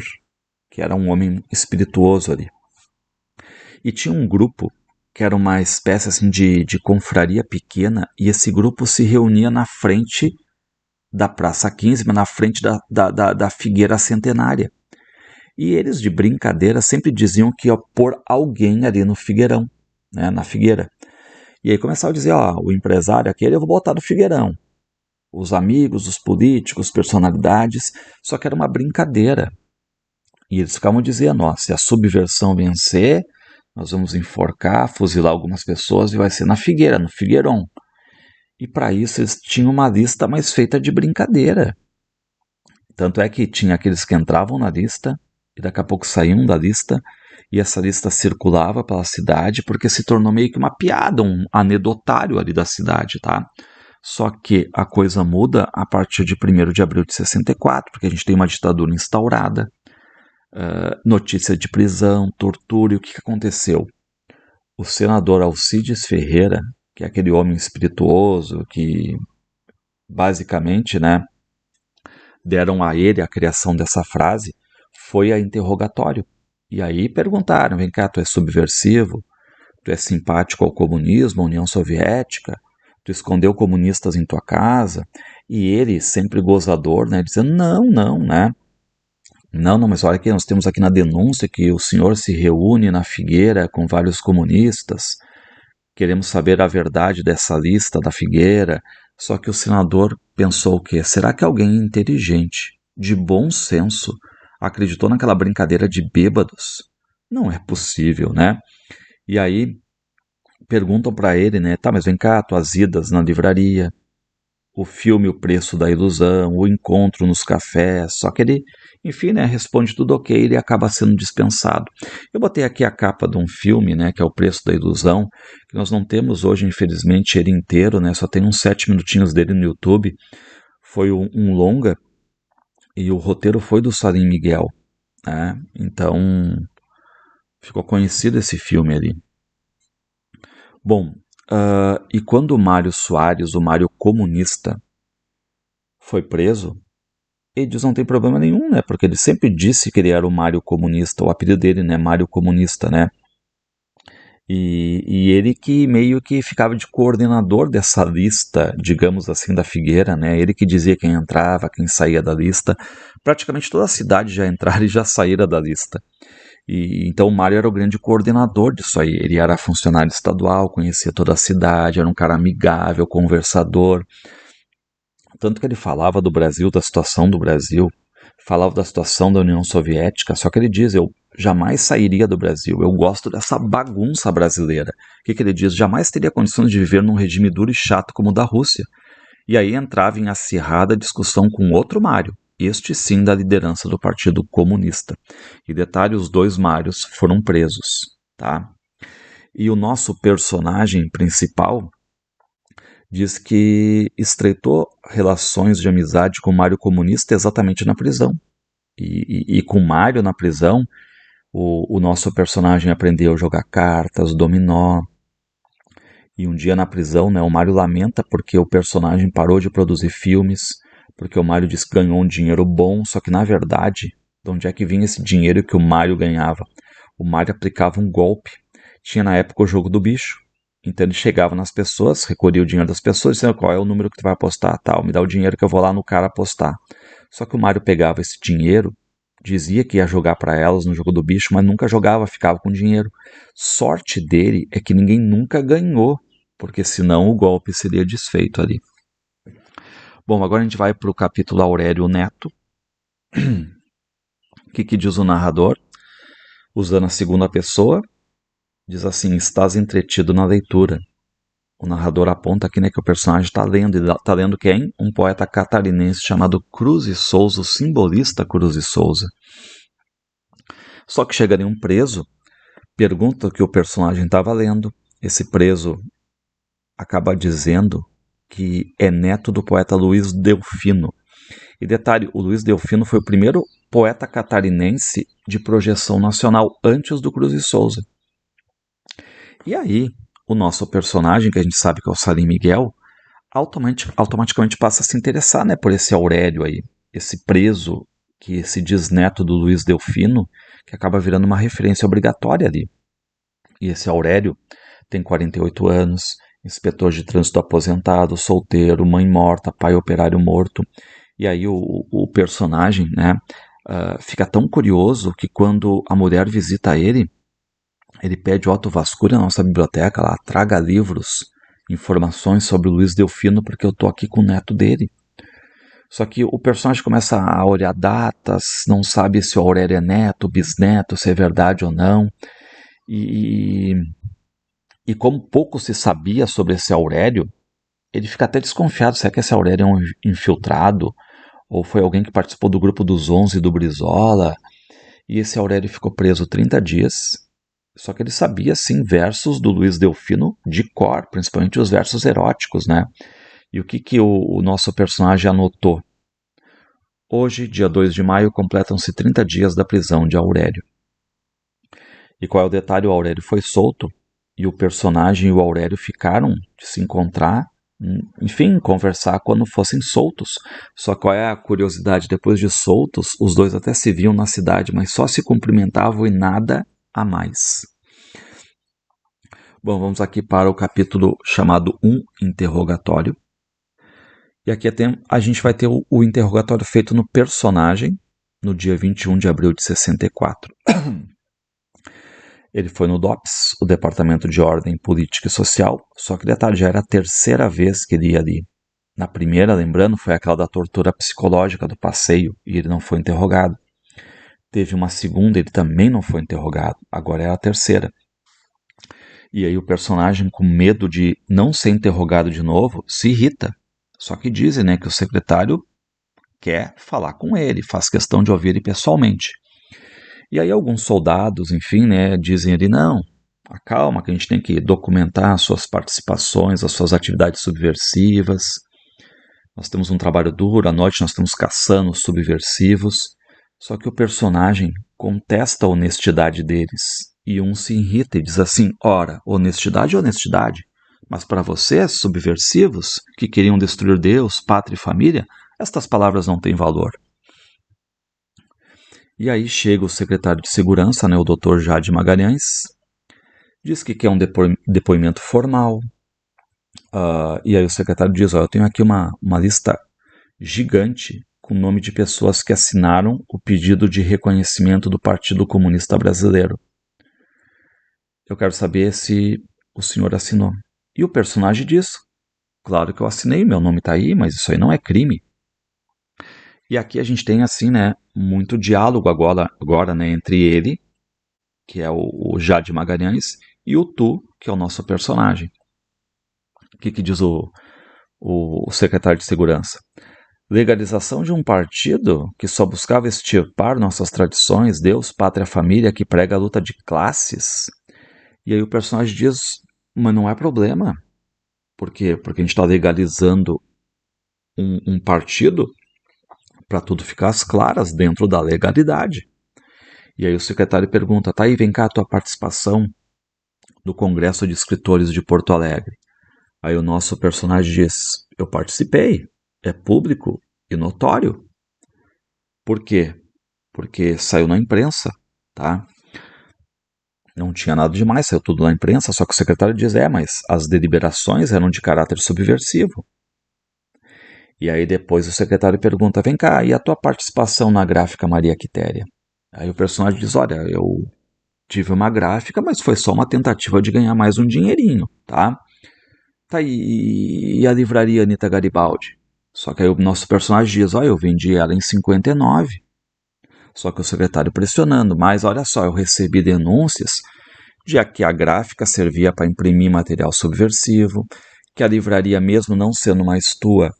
que era um homem espirituoso ali. E tinha um grupo que era uma espécie assim, de confraria pequena, e esse grupo se reunia na frente da Praça 15, mas na frente da Figueira Centenária. E eles, de brincadeira, sempre diziam que ia pôr alguém ali no Figueirão, né, na Figueira. E aí começavam a dizer, o empresário aquele eu vou botar no Figueirão. Os amigos, os políticos, personalidades, só que era uma brincadeira. E eles ficavam dizendo, se a subversão vencer, nós vamos enforcar, fuzilar algumas pessoas e vai ser na Figueira, no Figueirão. E para isso eles tinham uma lista mais feita de brincadeira. Tanto é que tinha aqueles que entravam na lista e daqui a pouco saíam da lista e essa lista circulava pela cidade porque se tornou meio que uma piada, um anedotário ali da cidade, tá? Só que a coisa muda a partir de 1º de abril de 64, porque a gente tem uma ditadura instaurada, notícia de prisão, tortura, e o que aconteceu? O senador Alcides Ferreira, que é aquele homem espirituoso que basicamente, né, deram a ele a criação dessa frase, foi a interrogatório. E aí perguntaram, vem cá, tu é subversivo? Tu é simpático ao comunismo, à União Soviética? Tu escondeu comunistas em tua casa? E ele, sempre gozador, né, dizendo, não, né? Não, mas olha aqui, nós temos aqui na denúncia que o senhor se reúne na Figueira com vários comunistas. Queremos saber a verdade dessa lista da Figueira. Só que o senador pensou o quê? Será que alguém inteligente, de bom senso, acreditou naquela brincadeira de bêbados? Não é possível, né? E aí perguntam para ele, né? Tá, mas vem cá, tuas idas na livraria, o filme O Preço da Ilusão, o encontro nos cafés, só que ele, enfim, né, responde tudo ok e ele acaba sendo dispensado. Eu botei aqui a capa de um filme, né, que é O Preço da Ilusão, que nós não temos hoje, infelizmente, ele inteiro, né, só tem uns 7 minutinhos dele no YouTube. Foi um longa e o roteiro foi do Salim Miguel, né, então ficou conhecido esse filme ali. Bom, e quando o Mário Soares, o Mário comunista, foi preso, ele diz não tem problema nenhum, né? Porque ele sempre disse que ele era o Mário Comunista, o apelido dele, né? Mário Comunista, né? E ele que meio que ficava de coordenador dessa lista, digamos assim, da Figueira, né? Ele que dizia quem entrava, quem saía da lista. Praticamente toda a cidade já entrara e já saíra da lista. E então o Mário era o grande coordenador disso aí. Ele era funcionário estadual, conhecia toda a cidade, era um cara amigável, conversador. Tanto que ele falava do Brasil, da situação do Brasil, falava da situação da União Soviética, só que ele diz, eu jamais sairia do Brasil, eu gosto dessa bagunça brasileira. O que ele diz? Jamais teria condições de viver num regime duro e chato como o da Rússia. E aí entrava em acirrada discussão com outro Mário, este sim da liderança do Partido Comunista. E detalhe, os dois Mários foram presos, tá? E o nosso personagem principal diz que estreitou relações de amizade com o Mário Comunista exatamente na prisão. E com o Mário na prisão, o nosso personagem aprendeu a jogar cartas, dominó. E um dia na prisão, né, o Mário lamenta porque o personagem parou de produzir filmes, porque o Mário disse que ganhou um dinheiro bom, só que na verdade, de onde é que vinha esse dinheiro que o Mário ganhava? O Mário aplicava um golpe. Tinha na época o jogo do bicho. Então ele chegava nas pessoas, recolhia o dinheiro das pessoas, dizendo qual é o número que tu vai apostar, tal, me dá o dinheiro que eu vou lá no cara apostar. Só que o Mário pegava esse dinheiro, dizia que ia jogar para elas no jogo do bicho, mas nunca jogava, ficava com dinheiro. Sorte dele é que ninguém nunca ganhou, porque senão o golpe seria desfeito ali. Bom, agora a gente vai para o capítulo Aurélio Neto. O que diz o narrador? Usando a segunda pessoa, diz assim, estás entretido na leitura. O narrador aponta aqui, né, que o personagem está lendo. E está lendo quem? Um poeta catarinense chamado Cruz e Souza, o simbolista Cruz e Souza. Só que chega ali um preso, pergunta o que o personagem estava lendo. Esse preso acaba dizendo que é neto do poeta Luiz Delfino. E detalhe, o Luiz Delfino foi o primeiro poeta catarinense de projeção nacional antes do Cruz e Souza. E aí, o nosso personagem, que a gente sabe que é o Salim Miguel, automaticamente passa a se interessar, né, por esse Aurélio aí, esse preso que se diz neto do Luiz Delfino, que acaba virando uma referência obrigatória ali. E esse Aurélio tem 48 anos, inspetor de trânsito aposentado, solteiro, mãe morta, pai operário morto. E aí o personagem, né, fica tão curioso que quando a mulher visita ele pede o Otto Vascuri na nossa biblioteca, lá, traga livros, informações sobre o Luiz Delfino, porque eu tô aqui com o neto dele. Só que o personagem começa a olhar datas, não sabe se o Aurélio é neto, bisneto, se é verdade ou não. E como pouco se sabia sobre esse Aurélio, ele fica até desconfiado, será que esse Aurélio é um infiltrado? Ou foi alguém que participou do grupo dos 11 do Brizola? E esse Aurélio ficou preso 30 dias. Só que ele sabia, sim, versos do Luiz Delfino de cor, principalmente os versos eróticos, né? E o que o nosso personagem anotou? Hoje, dia 2 de maio, completam-se 30 dias da prisão de Aurélio. E qual é o detalhe? O Aurélio foi solto e o personagem e o Aurélio ficaram de se encontrar, enfim, conversar quando fossem soltos. Só qual é a curiosidade? Depois de soltos, os dois até se viam na cidade, mas só se cumprimentavam e nada a mais. Bom, vamos aqui para o capítulo chamado Um Interrogatório. E aqui a gente vai ter o interrogatório feito no personagem, no dia 21 de abril de 64. Ele foi no DOPS, o Departamento de Ordem Política e Social, só que detalhe, já era a terceira vez que ele ia ali. Na primeira, lembrando, foi aquela da tortura psicológica do passeio, e ele não foi interrogado. Teve uma segunda, ele também não foi interrogado, agora é a terceira. E aí o personagem, com medo de não ser interrogado de novo, se irrita. Só que dizem, né, que o secretário quer falar com ele, faz questão de ouvir ele pessoalmente. E aí alguns soldados, enfim, né, dizem ele, não, acalma que a gente tem que documentar as suas participações, as suas atividades subversivas. Nós temos um trabalho duro, à noite nós estamos caçando os subversivos. Só que o personagem contesta a honestidade deles. E um se irrita e diz assim, ora, honestidade é honestidade. Mas para vocês, subversivos, que queriam destruir Deus, pátria e família, estas palavras não têm valor. E aí chega o secretário de segurança, né, o Dr. Jade Magalhães, diz que quer um depoimento formal. E aí o secretário diz, eu tenho aqui uma lista gigante com o nome de pessoas que assinaram o pedido de reconhecimento do Partido Comunista Brasileiro. Eu quero saber se o senhor assinou. E o personagem diz, claro que eu assinei, meu nome está aí, mas isso aí não é crime. E aqui a gente tem, assim, né, muito diálogo agora né, entre ele, que é o Jade Magalhães, e o Tu, que é o nosso personagem. O que diz o secretário de Segurança? Legalização de um partido que só buscava extirpar nossas tradições, Deus, pátria, família, que prega a luta de classes. E aí o personagem diz, mas não é problema. Por quê? Porque a gente está legalizando um partido para tudo ficar às claras dentro da legalidade. E aí o secretário pergunta, tá aí, vem cá a tua participação no Congresso de Escritores de Porto Alegre. Aí o nosso personagem diz, eu participei, é público e notório. Por quê? Porque saiu na imprensa, tá? Não tinha nada demais, saiu tudo na imprensa, só que o secretário diz, mas as deliberações eram de caráter subversivo. E aí depois o secretário pergunta, vem cá, e a tua participação na gráfica Maria Quitéria? Aí o personagem diz, olha, eu tive uma gráfica, mas foi só uma tentativa de ganhar mais um dinheirinho, tá? Tá, e a livraria Anita Garibaldi? Só que aí o nosso personagem diz, eu vendi ela em 59. Só que o secretário pressionando, mas olha só, eu recebi denúncias de que a gráfica servia para imprimir material subversivo, que a livraria, mesmo não sendo mais tua,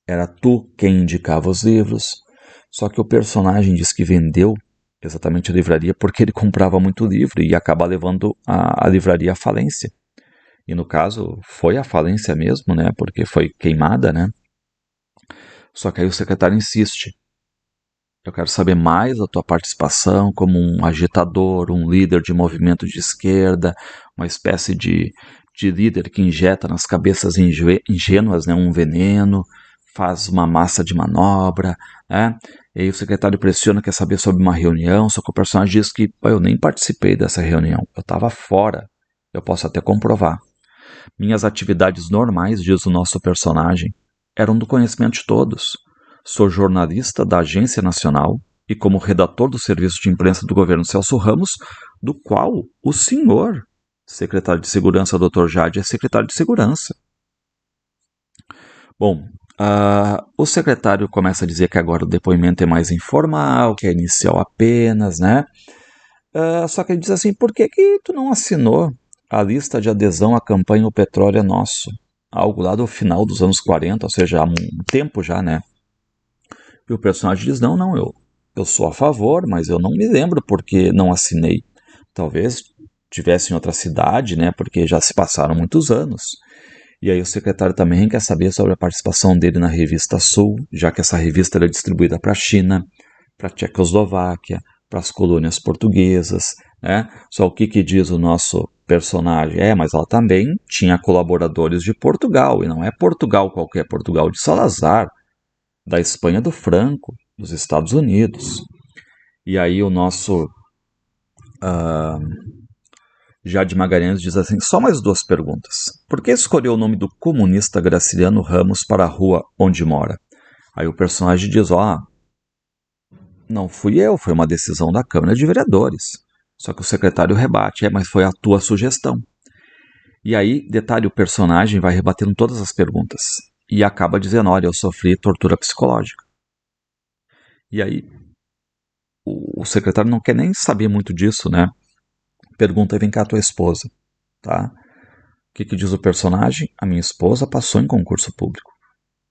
era tu quem indicava os livros. Só que o personagem diz que vendeu exatamente a livraria porque ele comprava muito livro e ia acabar levando a livraria à falência. E no caso, foi a falência mesmo, né? Porque foi queimada, né? Só que aí o secretário insiste. Eu quero saber mais da tua participação como um agitador, um líder de movimento de esquerda, uma espécie de líder que injeta nas cabeças ingênuas, né, um veneno, faz uma massa de manobra, né? E aí o secretário pressiona, quer saber sobre uma reunião, só que o personagem diz que eu nem participei dessa reunião, eu estava fora, eu posso até comprovar. Minhas atividades normais, diz o nosso personagem, eram do conhecimento de todos. Sou jornalista da Agência Nacional e como redator do Serviço de Imprensa do governo Celso Ramos, do qual o senhor, secretário de Segurança, Dr. Jade, é secretário de Segurança. Bom, o secretário começa a dizer que agora o depoimento é mais informal, que é inicial apenas, né? Só que ele diz assim, por que tu não assinou a lista de adesão à campanha O Petróleo é Nosso? Algo lá do final dos anos 40, ou seja, há um tempo já, né? E o personagem diz, não, eu sou a favor, mas eu não me lembro porque não assinei. Talvez tivesse em outra cidade, né? Porque já se passaram muitos anos. E aí o secretário também quer saber sobre a participação dele na revista Sul, já que essa revista é distribuída para a China, para a Tchecoslováquia, para as colônias portuguesas, né? Só o que diz o nosso personagem? Mas ela também tinha colaboradores de Portugal, e não é Portugal qualquer, Portugal de Salazar, da Espanha do Franco, dos Estados Unidos. E aí o nosso Jade Magalhães diz assim, só mais duas perguntas. Por que escolheu o nome do comunista Graciliano Ramos para a rua onde mora? Aí o personagem diz, não fui eu, foi uma decisão da Câmara de Vereadores. Só que o secretário rebate, mas foi a tua sugestão. E aí, detalhe, o personagem vai rebatendo todas as perguntas. E acaba dizendo, olha, eu sofri tortura psicológica. E aí, o secretário não quer nem saber muito disso, né? Pergunta, vem cá, tua esposa, tá? O que diz o personagem? A minha esposa passou em concurso público.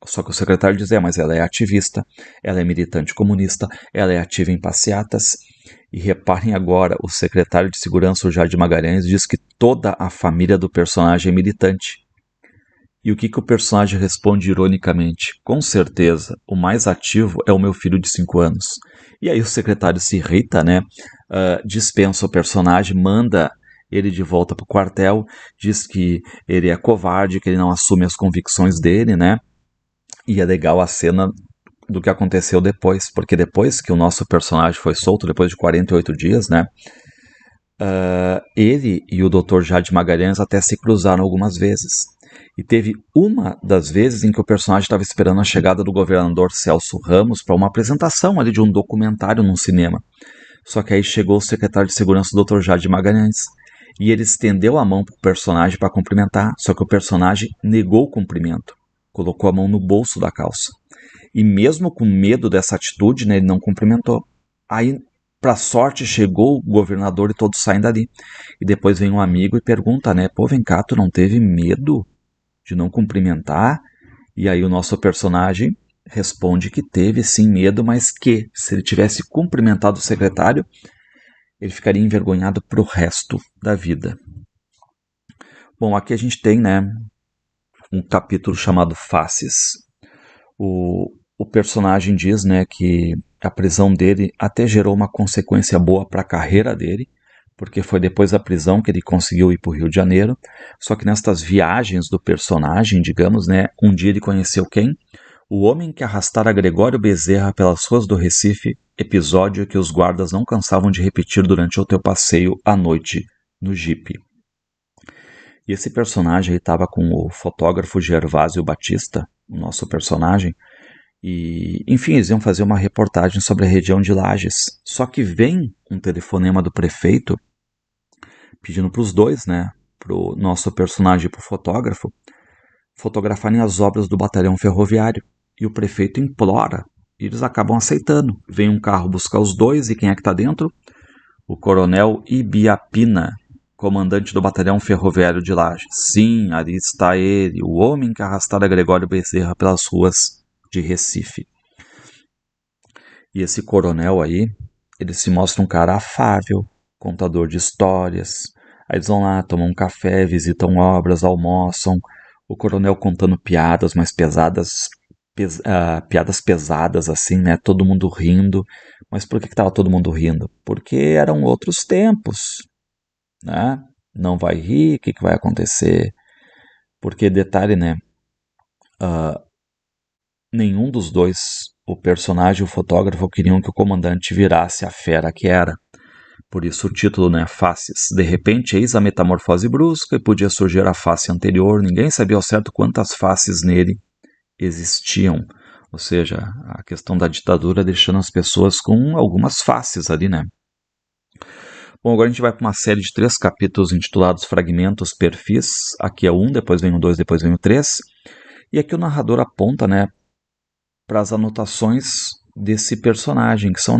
Só que o secretário diz, mas ela é ativista, ela é militante comunista, ela é ativa em passeatas. E reparem agora, o secretário de segurança, o Jardim Magalhães, diz que toda a família do personagem é militante. E o que o personagem responde ironicamente? Com certeza, o mais ativo é o meu filho de 5 anos. E aí o secretário se irrita, né? Dispensa o personagem, manda ele de volta para o quartel, diz que ele é covarde, que ele não assume as convicções dele, né? E é legal a cena do que aconteceu depois, porque depois que o nosso personagem foi solto, depois de 48 dias, né? Ele e o Dr. Jade Magalhães até se cruzaram algumas vezes. E teve uma das vezes em que o personagem estava esperando a chegada do governador Celso Ramos para uma apresentação ali de um documentário num cinema. Só que aí chegou o secretário de segurança, o Dr. Jade Magalhães, e ele estendeu a mão para o personagem para cumprimentar, só que o personagem negou o cumprimento, colocou a mão no bolso da calça. E mesmo com medo dessa atitude, né, ele não cumprimentou. Aí, para sorte, chegou o governador e todos saem dali. E depois vem um amigo e pergunta, né, pô, vem cá, tu não teve medo de não cumprimentar? E aí o nosso personagem responde que teve sim medo, mas que se ele tivesse cumprimentado o secretário, ele ficaria envergonhado pro resto da vida. Bom, aqui a gente tem, né, um capítulo chamado Faces. O personagem diz, né, que a prisão dele até gerou uma consequência boa para a carreira dele, porque foi depois da prisão que ele conseguiu ir para o Rio de Janeiro. Só que nestas viagens do personagem, digamos, né, um dia ele conheceu quem? O homem que arrastara Gregório Bezerra pelas ruas do Recife, episódio que os guardas não cansavam de repetir durante o teu passeio à noite no jipe. E esse personagem estava com o fotógrafo Gervásio Batista, o nosso personagem, e, enfim, eles iam fazer uma reportagem sobre a região de Lages. Só que vem um telefonema do prefeito pedindo para os dois, né, para o nosso personagem e para o fotógrafo, fotografarem as obras do batalhão ferroviário. E o prefeito implora, e eles acabam aceitando. Vem um carro buscar os dois, e quem é que está dentro? O coronel Ibiapina, comandante do batalhão ferroviário de Lages. Sim, ali está ele, o homem que arrastara Gregório Bezerra pelas ruas de Recife. E esse coronel aí, ele se mostra um cara afável, contador de histórias. Aí eles vão lá, tomam um café, visitam obras, almoçam. O coronel contando piadas mais pesadas, piadas pesadas assim, né? Todo mundo rindo. Mas por que estava todo mundo rindo? Porque eram outros tempos, né? Não vai rir, o que vai acontecer? Porque, detalhe, né? Nenhum dos dois, o personagem e o fotógrafo, queriam que o comandante virasse a fera que era. Por isso o título, né? Faces. De repente, eis a metamorfose brusca e podia surgir a face anterior. Ninguém sabia ao certo quantas faces nele existiam. Ou seja, a questão da ditadura deixando as pessoas com algumas faces ali, né? Bom, agora a gente vai para uma série de 3 capítulos intitulados Fragmentos, Perfis. Aqui é o 1, depois vem o 2, depois vem o 3. E aqui o narrador aponta, né, para as anotações desse personagem, que são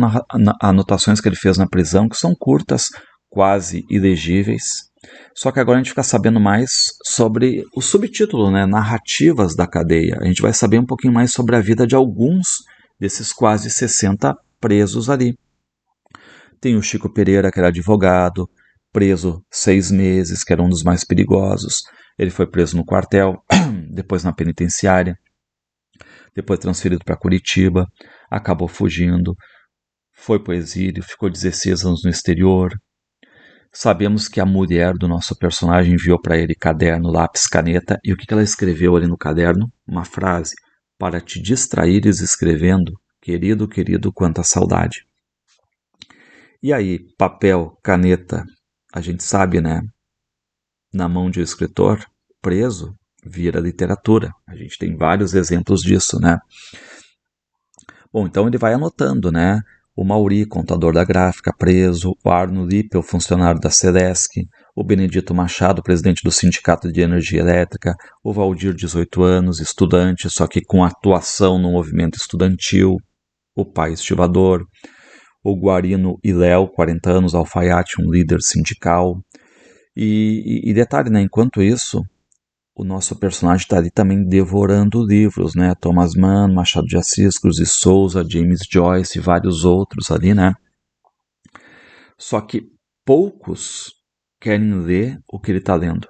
anotações que ele fez na prisão, que são curtas, quase ilegíveis. Só que agora a gente fica sabendo mais sobre o subtítulo, né, Narrativas da Cadeia. A gente vai saber um pouquinho mais sobre a vida de alguns desses quase 60 presos ali. Tem o Chico Pereira, que era advogado, preso 6 meses, que era um dos mais perigosos. Ele foi preso no quartel, depois na penitenciária, depois transferido para Curitiba, acabou fugindo, foi para o exílio, ficou 16 anos no exterior. Sabemos que a mulher do nosso personagem enviou para ele caderno, lápis, caneta, e o que ela escreveu ali no caderno? Uma frase: para te distraíres escrevendo, querido, querido, quanta saudade. E aí, papel, caneta, a gente sabe, né? Na mão de um escritor, preso, vira literatura. A gente tem vários exemplos disso, né? Bom, então ele vai anotando, né? o Mauri, contador da gráfica, preso, o Arno Lippel, funcionário da Sedesc, o Benedito Machado, presidente do Sindicato de Energia Elétrica, o Valdir, 18 anos, estudante, só que com atuação no movimento estudantil, o pai estivador, o Guarino e Léo, 40 anos, alfaiate, um líder sindical. E detalhe, né, enquanto isso, o nosso personagem está ali também devorando livros, né? Thomas Mann, Machado de Assis, Cruz de Souza, James Joyce e vários outros ali, né? Só que poucos querem ler o que ele está lendo.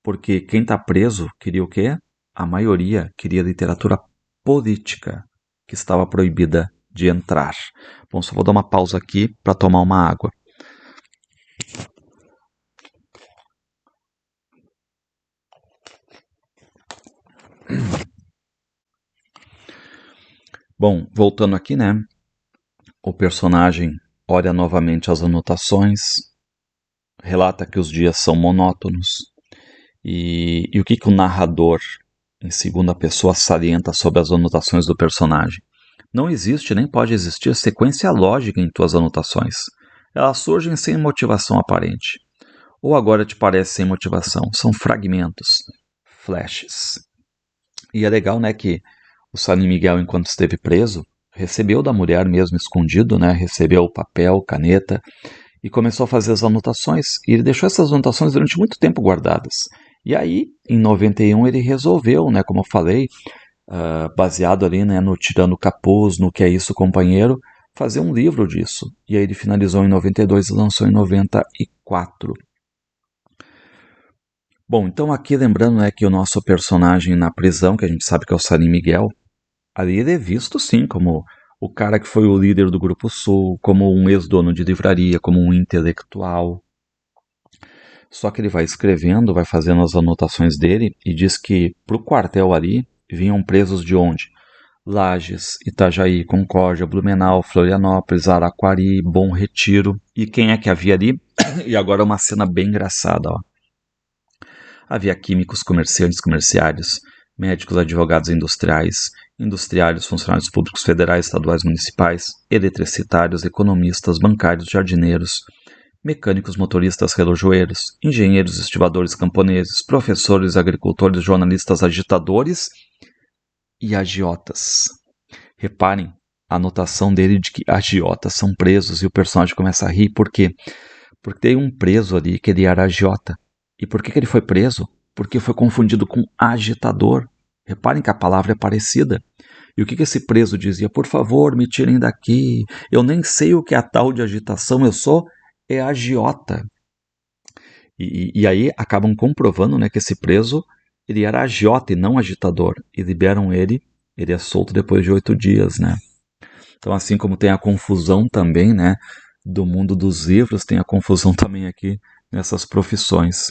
Porque quem está preso queria o quê? A maioria queria literatura política, que estava proibida de entrar. Bom, só vou dar uma pausa aqui para tomar uma água. Bom, voltando aqui, né? O personagem olha novamente as anotações, relata que os dias são monótonos. E o que o narrador, em segunda pessoa, salienta sobre as anotações do personagem? Não existe nem pode existir sequência lógica em tuas anotações. Elas surgem sem motivação aparente. Ou agora te parece sem motivação. São fragmentos, flashes. E é legal, né, que o Salim Miguel, enquanto esteve preso, recebeu da mulher mesmo escondido, né, recebeu o papel, caneta, e começou a fazer as anotações. E ele deixou essas anotações durante muito tempo guardadas. E aí, em 91, ele resolveu, né, como eu falei, baseado ali, né, no Tirando o Capuz, no Que é Isso, Companheiro, fazer um livro disso. E aí ele finalizou em 92 e lançou em 94. Bom, então aqui lembrando, né, que o nosso personagem na prisão, que a gente sabe que é o Salim Miguel, ali ele é visto sim como o cara que foi o líder do Grupo Sul, como um ex-dono de livraria, como um intelectual. Só que ele vai escrevendo, vai fazendo as anotações dele e diz que pro quartel ali vinham presos de onde? Lages, Itajaí, Concórdia, Blumenau, Florianópolis, Araquari, Bom Retiro. E quem é que havia ali? E agora uma cena bem engraçada, ó. Havia químicos, comerciantes, comerciários, médicos, advogados industriais, industriários, funcionários públicos federais, estaduais, municipais, eletricitários, economistas, bancários, jardineiros, mecânicos, motoristas, relojoeiros, engenheiros, estivadores, camponeses, professores, agricultores, jornalistas, agitadores e agiotas. Reparem a anotação dele de que agiotas são presos e o personagem começa a rir. Por quê? Porque tem um preso ali que ele era agiota. E por que ele foi preso? Porque foi confundido com agitador. Reparem que a palavra é parecida. E o que esse preso dizia? Por favor, me tirem daqui. Eu nem sei o que é a tal de agitação. Eu sou agiota. E aí acabam comprovando, né, que esse preso ele era agiota e não agitador. E liberam ele. Ele é solto depois de 8 dias, né? Então, assim como tem a confusão também, né, do mundo dos livros, tem a confusão também aqui nessas profissões.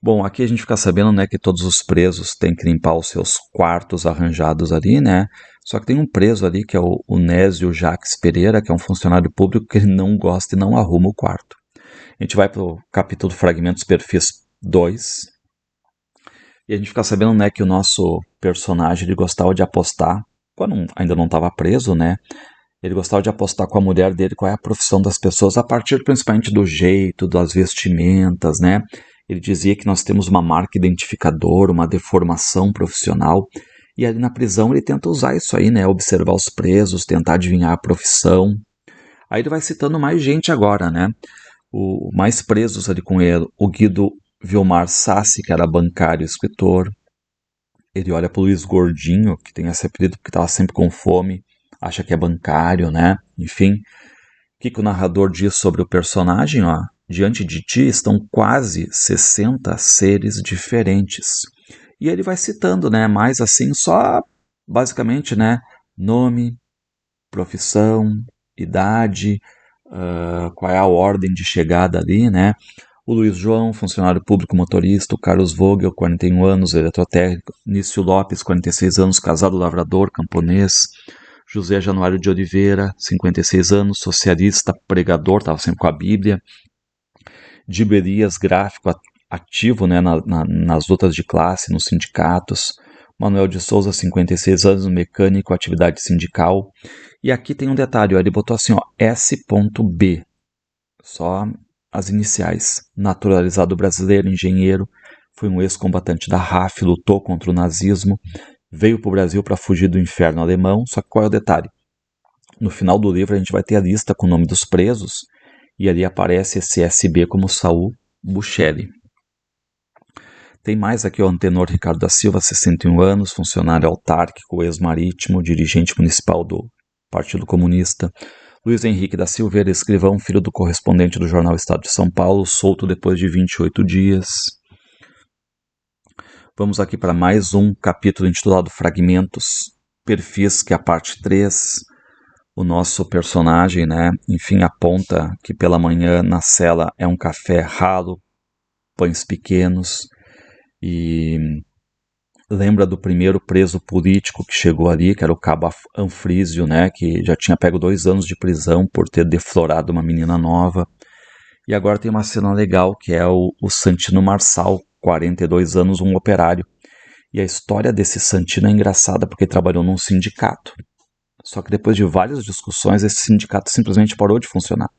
Bom, aqui a gente fica sabendo, né, que todos os presos têm que limpar os seus quartos arranjados ali, né? Só que tem um preso ali que é o Nésio Jacques Pereira, que é um funcionário público que ele não gosta e não arruma o quarto. A gente vai para o capítulo Fragmentos Perfis 2. E a gente fica sabendo, né, que o nosso personagem ele gostava de apostar, quando ainda não estava preso, né? Ele gostava de apostar com a mulher dele qual é a profissão das pessoas, a partir principalmente do jeito, das vestimentas, né? Ele dizia que nós temos uma marca identificadora, uma deformação profissional. E ali na prisão ele tenta usar isso aí, né? Observar os presos, tentar adivinhar a profissão. Aí ele vai citando mais gente agora, né? Mais presos ali com ele. O Guido Vilmar Sassi, que era bancário e escritor. Ele olha para o Luiz Gordinho, que tem esse apelido porque estava sempre com fome, acha que é bancário, né? Enfim, o que o narrador diz sobre o personagem? Ó, diante de ti estão quase 60 seres diferentes. E ele vai citando, né? Mais assim, só basicamente, né? Nome, profissão, idade, qual é a ordem de chegada ali, né? O Luiz João, funcionário público motorista, o Carlos Vogel, 41 anos, eletrotécnico, Nício Lopes, 46 anos, casado lavrador, camponês, José Januário de Oliveira, 56 anos, socialista, pregador, estava sempre com a Bíblia, Diberias, gráfico ativo, né, nas lutas de classe, nos sindicatos, Manuel de Souza, 56 anos, mecânico, atividade sindical. E aqui tem um detalhe, ó, ele botou assim, ó, S.B, só as iniciais. Naturalizado brasileiro, engenheiro, foi um ex-combatente da RAF, lutou contra o nazismo, veio para o Brasil para fugir do inferno alemão. Só que qual é o detalhe? No final do livro a gente vai ter a lista com o nome dos presos e ali aparece esse SB como Saul Buchelli. Tem mais aqui o Antenor Ricardo da Silva, 61 anos, funcionário autárquico, ex-marítimo, dirigente municipal do Partido Comunista. Luiz Henrique da Silveira, escrivão, filho do correspondente do jornal Estado de São Paulo, solto depois de 28 dias. Vamos aqui para mais um capítulo intitulado Fragmentos, Perfis, que é a parte 3. O nosso personagem, né, enfim, aponta que pela manhã na cela é um café ralo, pães pequenos, e lembra do primeiro preso político que chegou ali, que era o Cabo Anfrísio, né, que já tinha pego 2 anos de prisão por ter deflorado uma menina nova. E agora tem uma cena legal, que é o Santino Marçal, 42 anos, um operário. E a história desse Santino é engraçada porque ele trabalhou num sindicato. Só que depois de várias discussões, esse sindicato simplesmente parou de funcionar.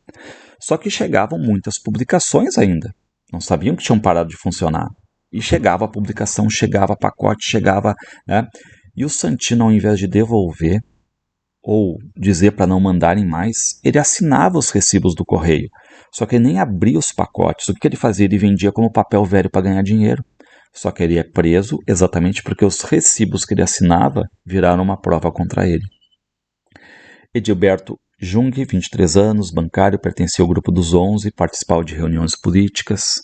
Só que chegavam muitas publicações ainda. Não sabiam que tinham parado de funcionar. E chegava a publicação, chegava pacote, chegava, né? E o Santino, ao invés de devolver ou dizer para não mandarem mais, ele assinava os recibos do correio. Só que ele nem abria os pacotes. O que ele fazia? Ele vendia como papel velho para ganhar dinheiro. Só que ele é preso exatamente porque os recibos que ele assinava viraram uma prova contra ele. Edilberto Jung, 23 anos, bancário, pertencia ao grupo dos 11, participava de reuniões políticas.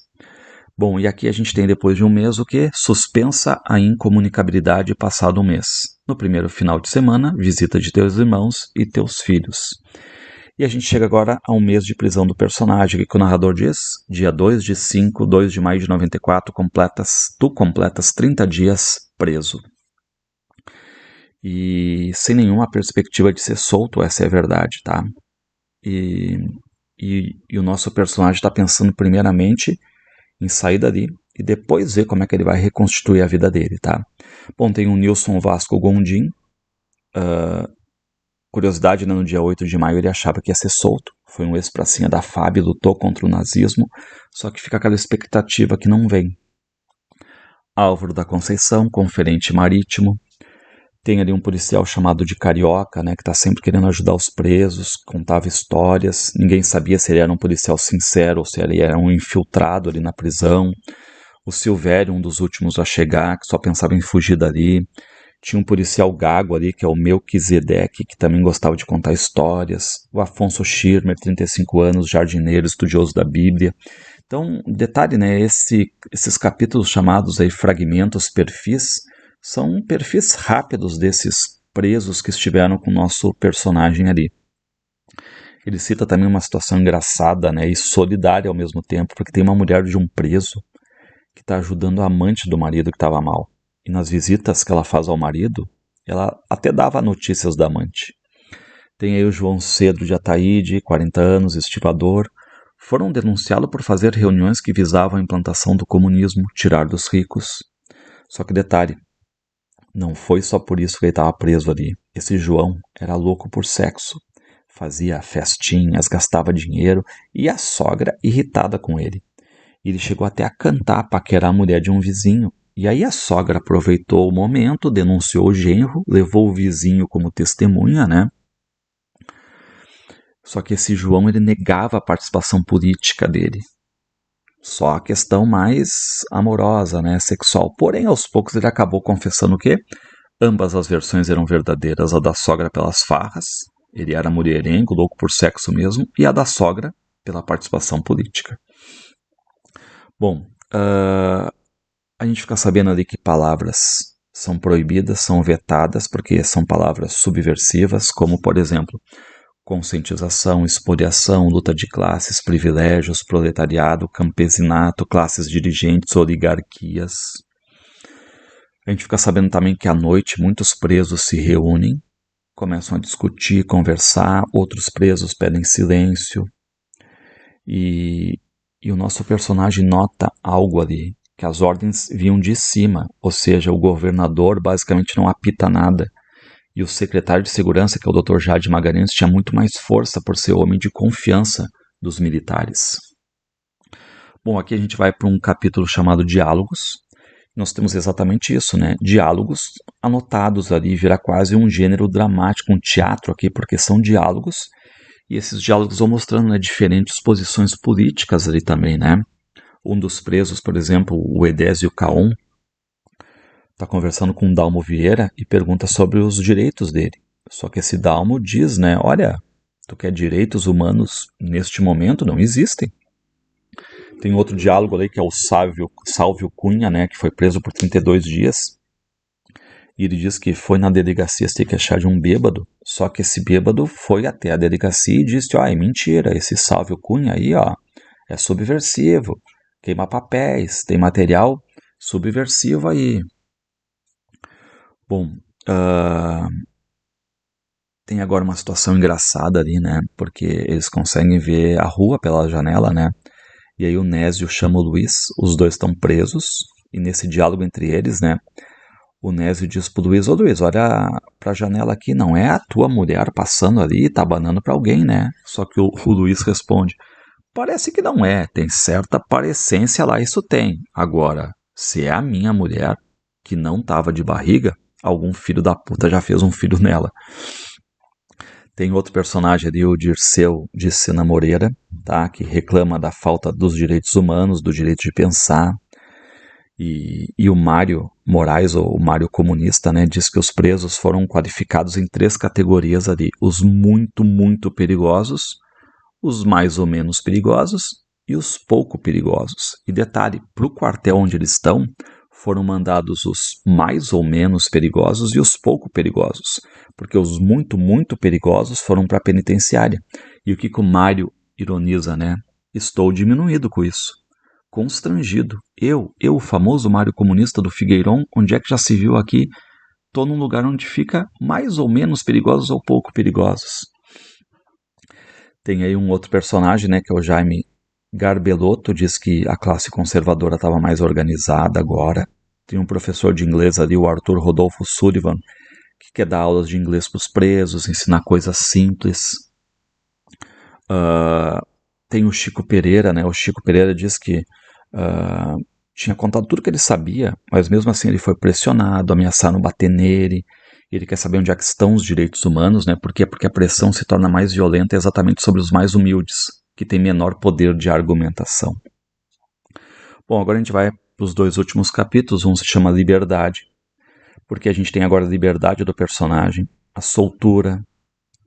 Bom, e aqui a gente tem depois de um mês o quê? Suspensa a incomunicabilidade passado um mês. No primeiro final de semana, visita de teus irmãos e teus filhos. E a gente chega agora a um mês de prisão do personagem, que o narrador diz, dia 2 de 5, 2 de maio de 94, tu completas 30 dias preso. E sem nenhuma perspectiva de ser solto, essa é a verdade, tá? E o nosso personagem está pensando primeiramente em sair dali e depois ver como é que ele vai reconstituir a vida dele, tá? Bom, tem o Nilson Vasco Gondim. Curiosidade, né, no dia 8 de maio ele achava que ia ser solto. Foi um ex-pracinha da FAB, lutou contra o nazismo, só que fica aquela expectativa que não vem. Álvaro da Conceição, conferente marítimo. Tem ali um policial chamado de Carioca, né, que está sempre querendo ajudar os presos, contava histórias. Ninguém sabia se ele era um policial sincero ou se ele era um infiltrado ali na prisão. O Silvério, um dos últimos a chegar, que só pensava em fugir dali. Tinha um policial gago ali, que é o Melquisedeque, que também gostava de contar histórias. O Afonso Schirmer, 35 anos, jardineiro, estudioso da Bíblia. Então, detalhe, né, esses capítulos chamados aí fragmentos, perfis, são perfis rápidos desses presos que estiveram com o nosso personagem ali. Ele cita também uma situação engraçada, né, e solidária ao mesmo tempo, porque tem uma mulher de um preso que está ajudando a amante do marido que estava mal. E nas visitas que ela faz ao marido, ela até dava notícias da amante. Tem aí o João Cedro de Ataíde, 40 anos, estivador. Foram denunciá-lo por fazer reuniões que visavam a implantação do comunismo, tirar dos ricos. Só que detalhe, não foi só por isso que ele estava preso ali. Esse João era louco por sexo. Fazia festinhas, gastava dinheiro e a sogra irritada com ele. Ele chegou até a cantar, paquerar a mulher de um vizinho. E aí a sogra aproveitou o momento, denunciou o genro, levou o vizinho como testemunha, né? Só que esse João, ele negava a participação política dele. Só a questão mais amorosa, né, sexual. Porém, aos poucos ele acabou confessando o quê? Ambas as versões eram verdadeiras, a da sogra pelas farras, ele era mulherengo, louco por sexo mesmo, e a da sogra pela participação política. Bom, a gente fica sabendo ali que palavras são proibidas, são vetadas, porque são palavras subversivas, como, por exemplo, conscientização, expoliação, luta de classes, privilégios, proletariado, campesinato, classes dirigentes, oligarquias. A gente fica sabendo também que à noite muitos presos se reúnem, começam a discutir, conversar, outros presos pedem silêncio. E o nosso personagem nota algo ali, que as ordens vinham de cima, ou seja, o governador basicamente não apita nada. E o secretário de segurança, que é o Dr. Jade Magalhães, tinha muito mais força por ser homem de confiança dos militares. Bom, aqui a gente vai para um capítulo chamado Diálogos. Nós temos exatamente isso, né? Diálogos anotados ali, vira quase um gênero dramático, um teatro aqui, porque são diálogos. E esses diálogos vão mostrando, né, diferentes posições políticas ali também, né? Um dos presos, por exemplo, o Edésio Caon, está conversando com o Dalmo Vieira e pergunta sobre os direitos dele. Só que esse Dalmo diz, né, olha, tu quer direitos humanos neste momento? Não existem. Tem outro diálogo ali que é o Sálvio Cunha, né, que foi preso por 32 dias. E ele diz que foi na delegacia se queixar de um bêbado, só que esse bêbado foi até a delegacia e disse, é mentira, esse Sálvio Cunha aí, ó, é subversivo, queima papéis, tem material subversivo aí. Bom, tem agora uma situação engraçada ali, né? Porque eles conseguem ver a rua pela janela, né? E aí o Nésio chama o Luiz, os dois estão presos, e nesse diálogo entre eles, né? O Nésio diz pro Luiz, ô Luiz, olha pra janela aqui, não é a tua mulher passando ali e tá abanando pra alguém, né? Só que o Luiz responde, parece que não é, tem certa parecência lá, isso tem. Agora, se é a minha mulher, que não tava de barriga, algum filho da puta já fez um filho nela. Tem outro personagem ali, o Dirceu de Sena Moreira, tá? Que reclama da falta dos direitos humanos, do direito de pensar. E o Mário Moraes, ou o Mário Comunista, né, diz que os presos foram qualificados em 3 categorias ali. Os muito, muito perigosos, os mais ou menos perigosos e os pouco perigosos. E detalhe, para o quartel onde eles estão, foram mandados os mais ou menos perigosos e os pouco perigosos, porque os muito, muito perigosos foram para a penitenciária. E o que o Mário ironiza, né? Estou diminuído com isso. Constrangido. Eu, o famoso Mário Comunista do Figueirão, onde é que já se viu aqui? Tô num lugar onde fica mais ou menos perigosos ou pouco perigosos. Tem aí um outro personagem, né, que é o Jaime Garbelotto, diz que a classe conservadora estava mais organizada agora. Tem um professor de inglês ali, o Arthur Rodolfo Sullivan, que quer dar aulas de inglês para os presos, ensinar coisas simples. Tem o Chico Pereira, né? O Chico Pereira diz que tinha contado tudo que ele sabia, mas mesmo assim ele foi pressionado, ameaçaram bater nele. Ele quer saber onde é que estão os direitos humanos, né? Por quê? Porque a pressão se torna mais violenta exatamente sobre os mais humildes, que têm menor poder de argumentação. Bom, agora a gente vai para os 2 últimos capítulos. Um se chama Liberdade, porque a gente tem agora a liberdade do personagem, a soltura,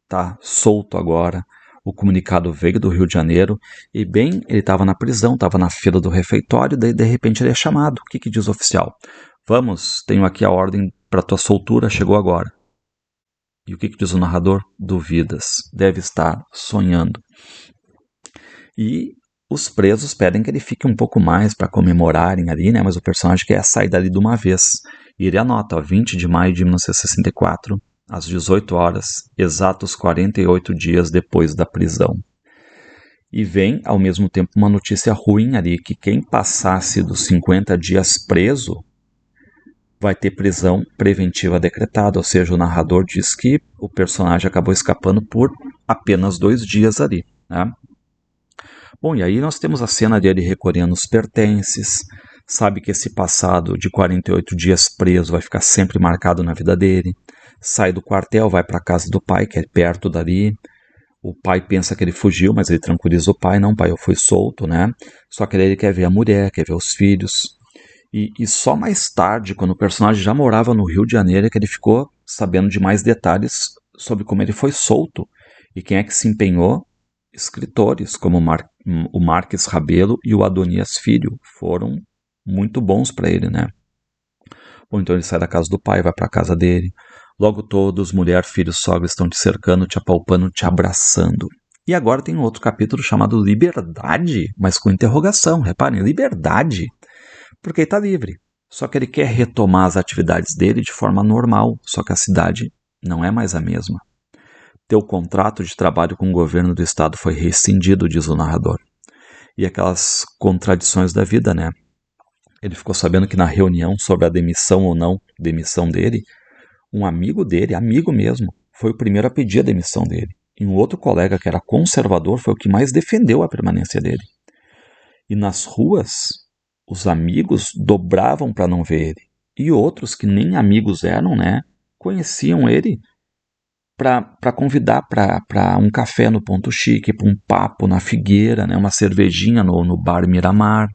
tá solto agora. O comunicado veio do Rio de Janeiro e bem, ele estava na prisão, estava na fila do refeitório, daí de repente ele é chamado. O que diz o oficial? Vamos, tenho aqui a ordem para tua soltura, chegou agora. E o que diz o narrador? Duvidas, deve estar sonhando. E os presos pedem que ele fique um pouco mais para comemorarem ali, né? Mas o personagem quer sair dali de uma vez. E ele anota, ó, 20 de maio de 1964, às 18 horas, exatos 48 dias depois da prisão. E vem, ao mesmo tempo, uma notícia ruim ali, que quem passasse dos 50 dias preso vai ter prisão preventiva decretada, ou seja, o narrador diz que o personagem acabou escapando por apenas 2 dias ali, né? Bom, e aí nós temos a cena dele recolhendo os pertences, sabe que esse passado de 48 dias preso vai ficar sempre marcado na vida dele, sai do quartel, vai para a casa do pai, que é perto dali. O pai pensa que ele fugiu, mas ele tranquiliza o pai, não, pai, eu fui solto, né? Só que ele quer ver a mulher, quer ver os filhos. E só mais tarde, quando o personagem já morava no Rio de Janeiro, é que ele ficou sabendo de mais detalhes sobre como ele foi solto. E quem é que se empenhou? Escritores, como o Marques Rabelo e o Adonias Filho, foram muito bons para ele, né? Bom, então ele sai da casa do pai, vai para a casa dele. Logo todos, mulher, filho, sogra, estão te cercando, te apalpando, te abraçando. E agora tem um outro capítulo chamado Liberdade, mas com interrogação. Reparem, liberdade. Porque ele está livre. Só que ele quer retomar as atividades dele de forma normal. Só que a cidade não é mais a mesma. Teu contrato de trabalho com o governo do estado foi rescindido, diz o narrador. E aquelas contradições da vida, né? Ele ficou sabendo que na reunião sobre a demissão ou não demissão dele, um amigo dele, amigo mesmo, foi o primeiro a pedir a demissão dele. E um outro colega que era conservador foi o que mais defendeu a permanência dele. E nas ruas, os amigos dobravam para não ver ele. E outros que nem amigos eram, né, conheciam ele para convidar para um café no Ponto Chique, para um papo na Figueira, né, uma cervejinha no Bar Miramar.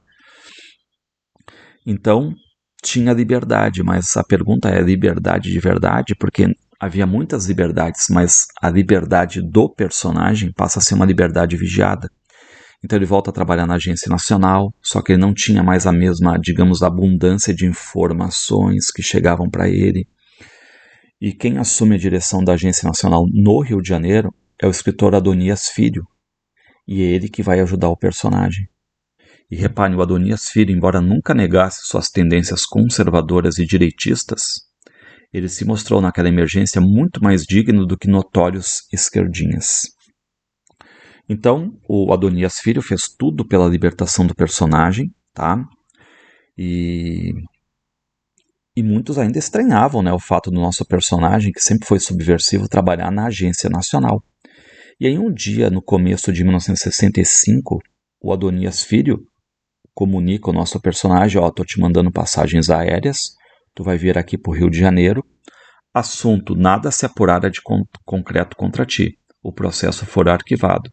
Então, tinha liberdade, mas a pergunta é liberdade de verdade? Porque havia muitas liberdades, mas a liberdade do personagem passa a ser uma liberdade vigiada. Então ele volta a trabalhar na Agência Nacional, só que ele não tinha mais a mesma, digamos, abundância de informações que chegavam para ele. E quem assume a direção da Agência Nacional no Rio de Janeiro é o escritor Adonias Filho, e é ele que vai ajudar o personagem. E repare, o Adonias Filho, embora nunca negasse suas tendências conservadoras e direitistas, ele se mostrou naquela emergência muito mais digno do que notórios esquerdinhas. Então, o Adonias Filho fez tudo pela libertação do personagem, tá? E muitos ainda estranhavam, né, o fato do nosso personagem, que sempre foi subversivo, trabalhar na Agência Nacional. E aí um dia, no começo de 1965, o Adonias Filho comunica ao nosso personagem, ó, tô te mandando passagens aéreas, tu vai vir aqui pro Rio de Janeiro, assunto nada se apurara de concreto contra ti, o processo for arquivado.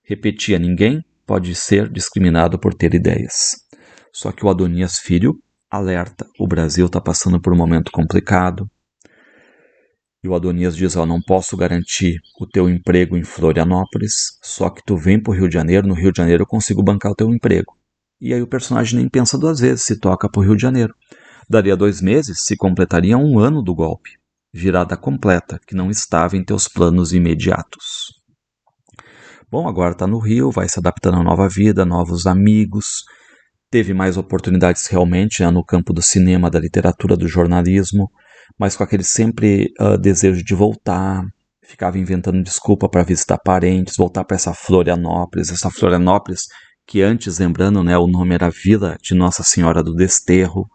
Repetia, ninguém pode ser discriminado por ter ideias. Só que o Adonias Filho alerta, o Brasil está passando por um momento complicado. E o Adonias diz, ó, não posso garantir o teu emprego em Florianópolis, só que tu vem pro Rio de Janeiro, no Rio de Janeiro eu consigo bancar o teu emprego. E aí o personagem nem pensa duas vezes, se toca pro Rio de Janeiro. Daria 2 meses, se completaria 1 ano do golpe. Virada completa, que não estava em teus planos imediatos. Bom, agora está no Rio, vai se adaptando à nova vida, novos amigos, teve mais oportunidades realmente, né, no campo do cinema, da literatura, do jornalismo, mas com aquele sempre desejo de voltar, ficava inventando desculpa para visitar parentes, voltar para essa Florianópolis que antes, lembrando, né, o nome era Vila de Nossa Senhora do Desterro.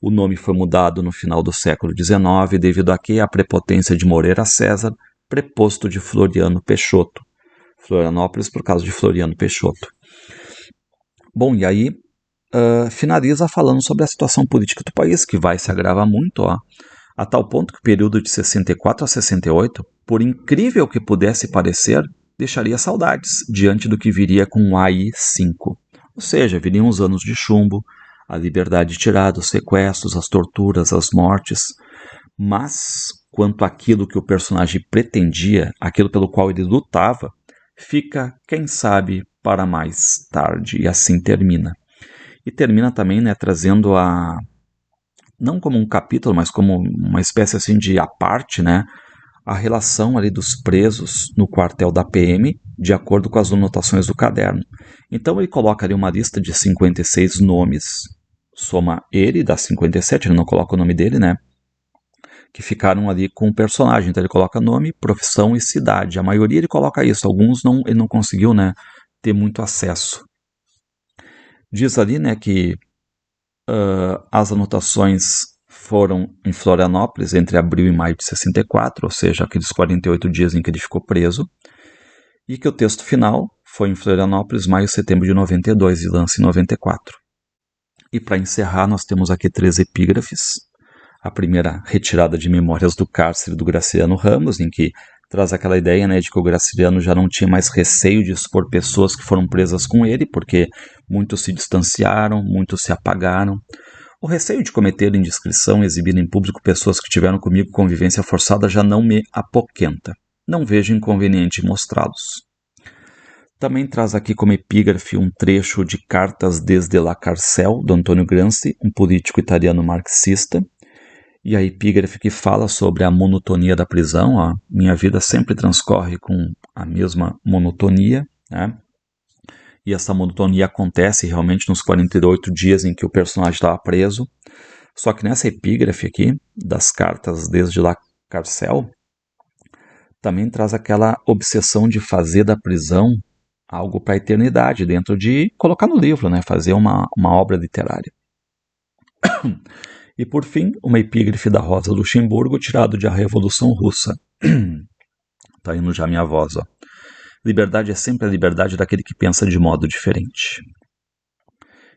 O nome foi mudado no final do século XIX, devido a que a prepotência de Moreira César, preposto de Floriano Peixoto. Florianópolis por causa de Floriano Peixoto. Bom, e aí finaliza falando sobre a situação política do país, que vai se agravar muito, ó, a tal ponto que o período de 64 a 68, por incrível que pudesse parecer, deixaria saudades diante do que viria com o AI-5. Ou seja, viriam os anos de chumbo, a liberdade tirada, os sequestros, as torturas, as mortes, mas quanto àquilo que o personagem pretendia, aquilo pelo qual ele lutava, fica, quem sabe, para mais tarde, e assim termina. E termina também, né, trazendo não como um capítulo, mas como uma espécie assim de à parte, né, a relação ali dos presos no quartel da PM, de acordo com as anotações do caderno. Então ele coloca ali uma lista de 56 nomes, soma ele, dá 57, ele não coloca o nome dele, né, que ficaram ali com o personagem. Então ele coloca nome, profissão e cidade. A maioria ele coloca isso, alguns não, ele não conseguiu, né, ter muito acesso. Diz ali, né, que as anotações foram em Florianópolis entre abril e maio de 64, ou seja, aqueles 48 dias em que ele ficou preso, e que o texto final foi em Florianópolis, maio e setembro de 92 e lance em 94. E para encerrar, nós temos aqui 3 epígrafes. A primeira retirada de Memórias do Cárcere do Graciliano Ramos, em que traz aquela ideia, né, de que o Graciliano já não tinha mais receio de expor pessoas que foram presas com ele, porque muitos se distanciaram, muitos se apagaram. O receio de cometer indiscrição e exibir em público pessoas que tiveram comigo convivência forçada já não me apoquenta. Não vejo inconveniente em mostrá-los. Também traz aqui como epígrafe um trecho de Cartas desde la Carcel, do Antônio Gramsci, um político italiano marxista, e a epígrafe que fala sobre a monotonia da prisão, ó, minha vida sempre transcorre com a mesma monotonia, né? E essa monotonia acontece realmente nos 48 dias em que o personagem estava preso. Só que nessa epígrafe aqui, das Cartas desde la Carcel, também traz aquela obsessão de fazer da prisão algo para a eternidade, dentro de colocar no livro, né? Fazer uma obra literária. E por fim, uma epígrafe da Rosa Luxemburgo, tirado de A Revolução Russa. Tá indo já minha voz, ó. Liberdade é sempre a liberdade daquele que pensa de modo diferente.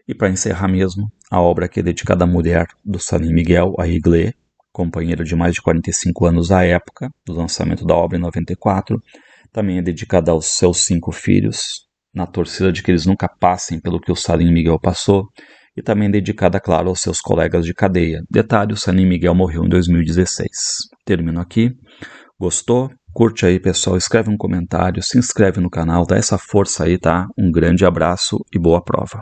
E para encerrar mesmo, a obra aqui é dedicada à mulher do Salim Miguel, a Iglé, companheira de mais de 45 anos à época do lançamento da obra em 94. Também é dedicada aos seus 5 filhos, na torcida de que eles nunca passem pelo que o Salim Miguel passou, e também dedicada, claro, aos seus colegas de cadeia. Detalhe, o Salim Miguel morreu em 2016. Termino aqui. Gostou? Curte aí, pessoal, escreve um comentário, se inscreve no canal, dá essa força aí, tá? Um grande abraço e boa prova.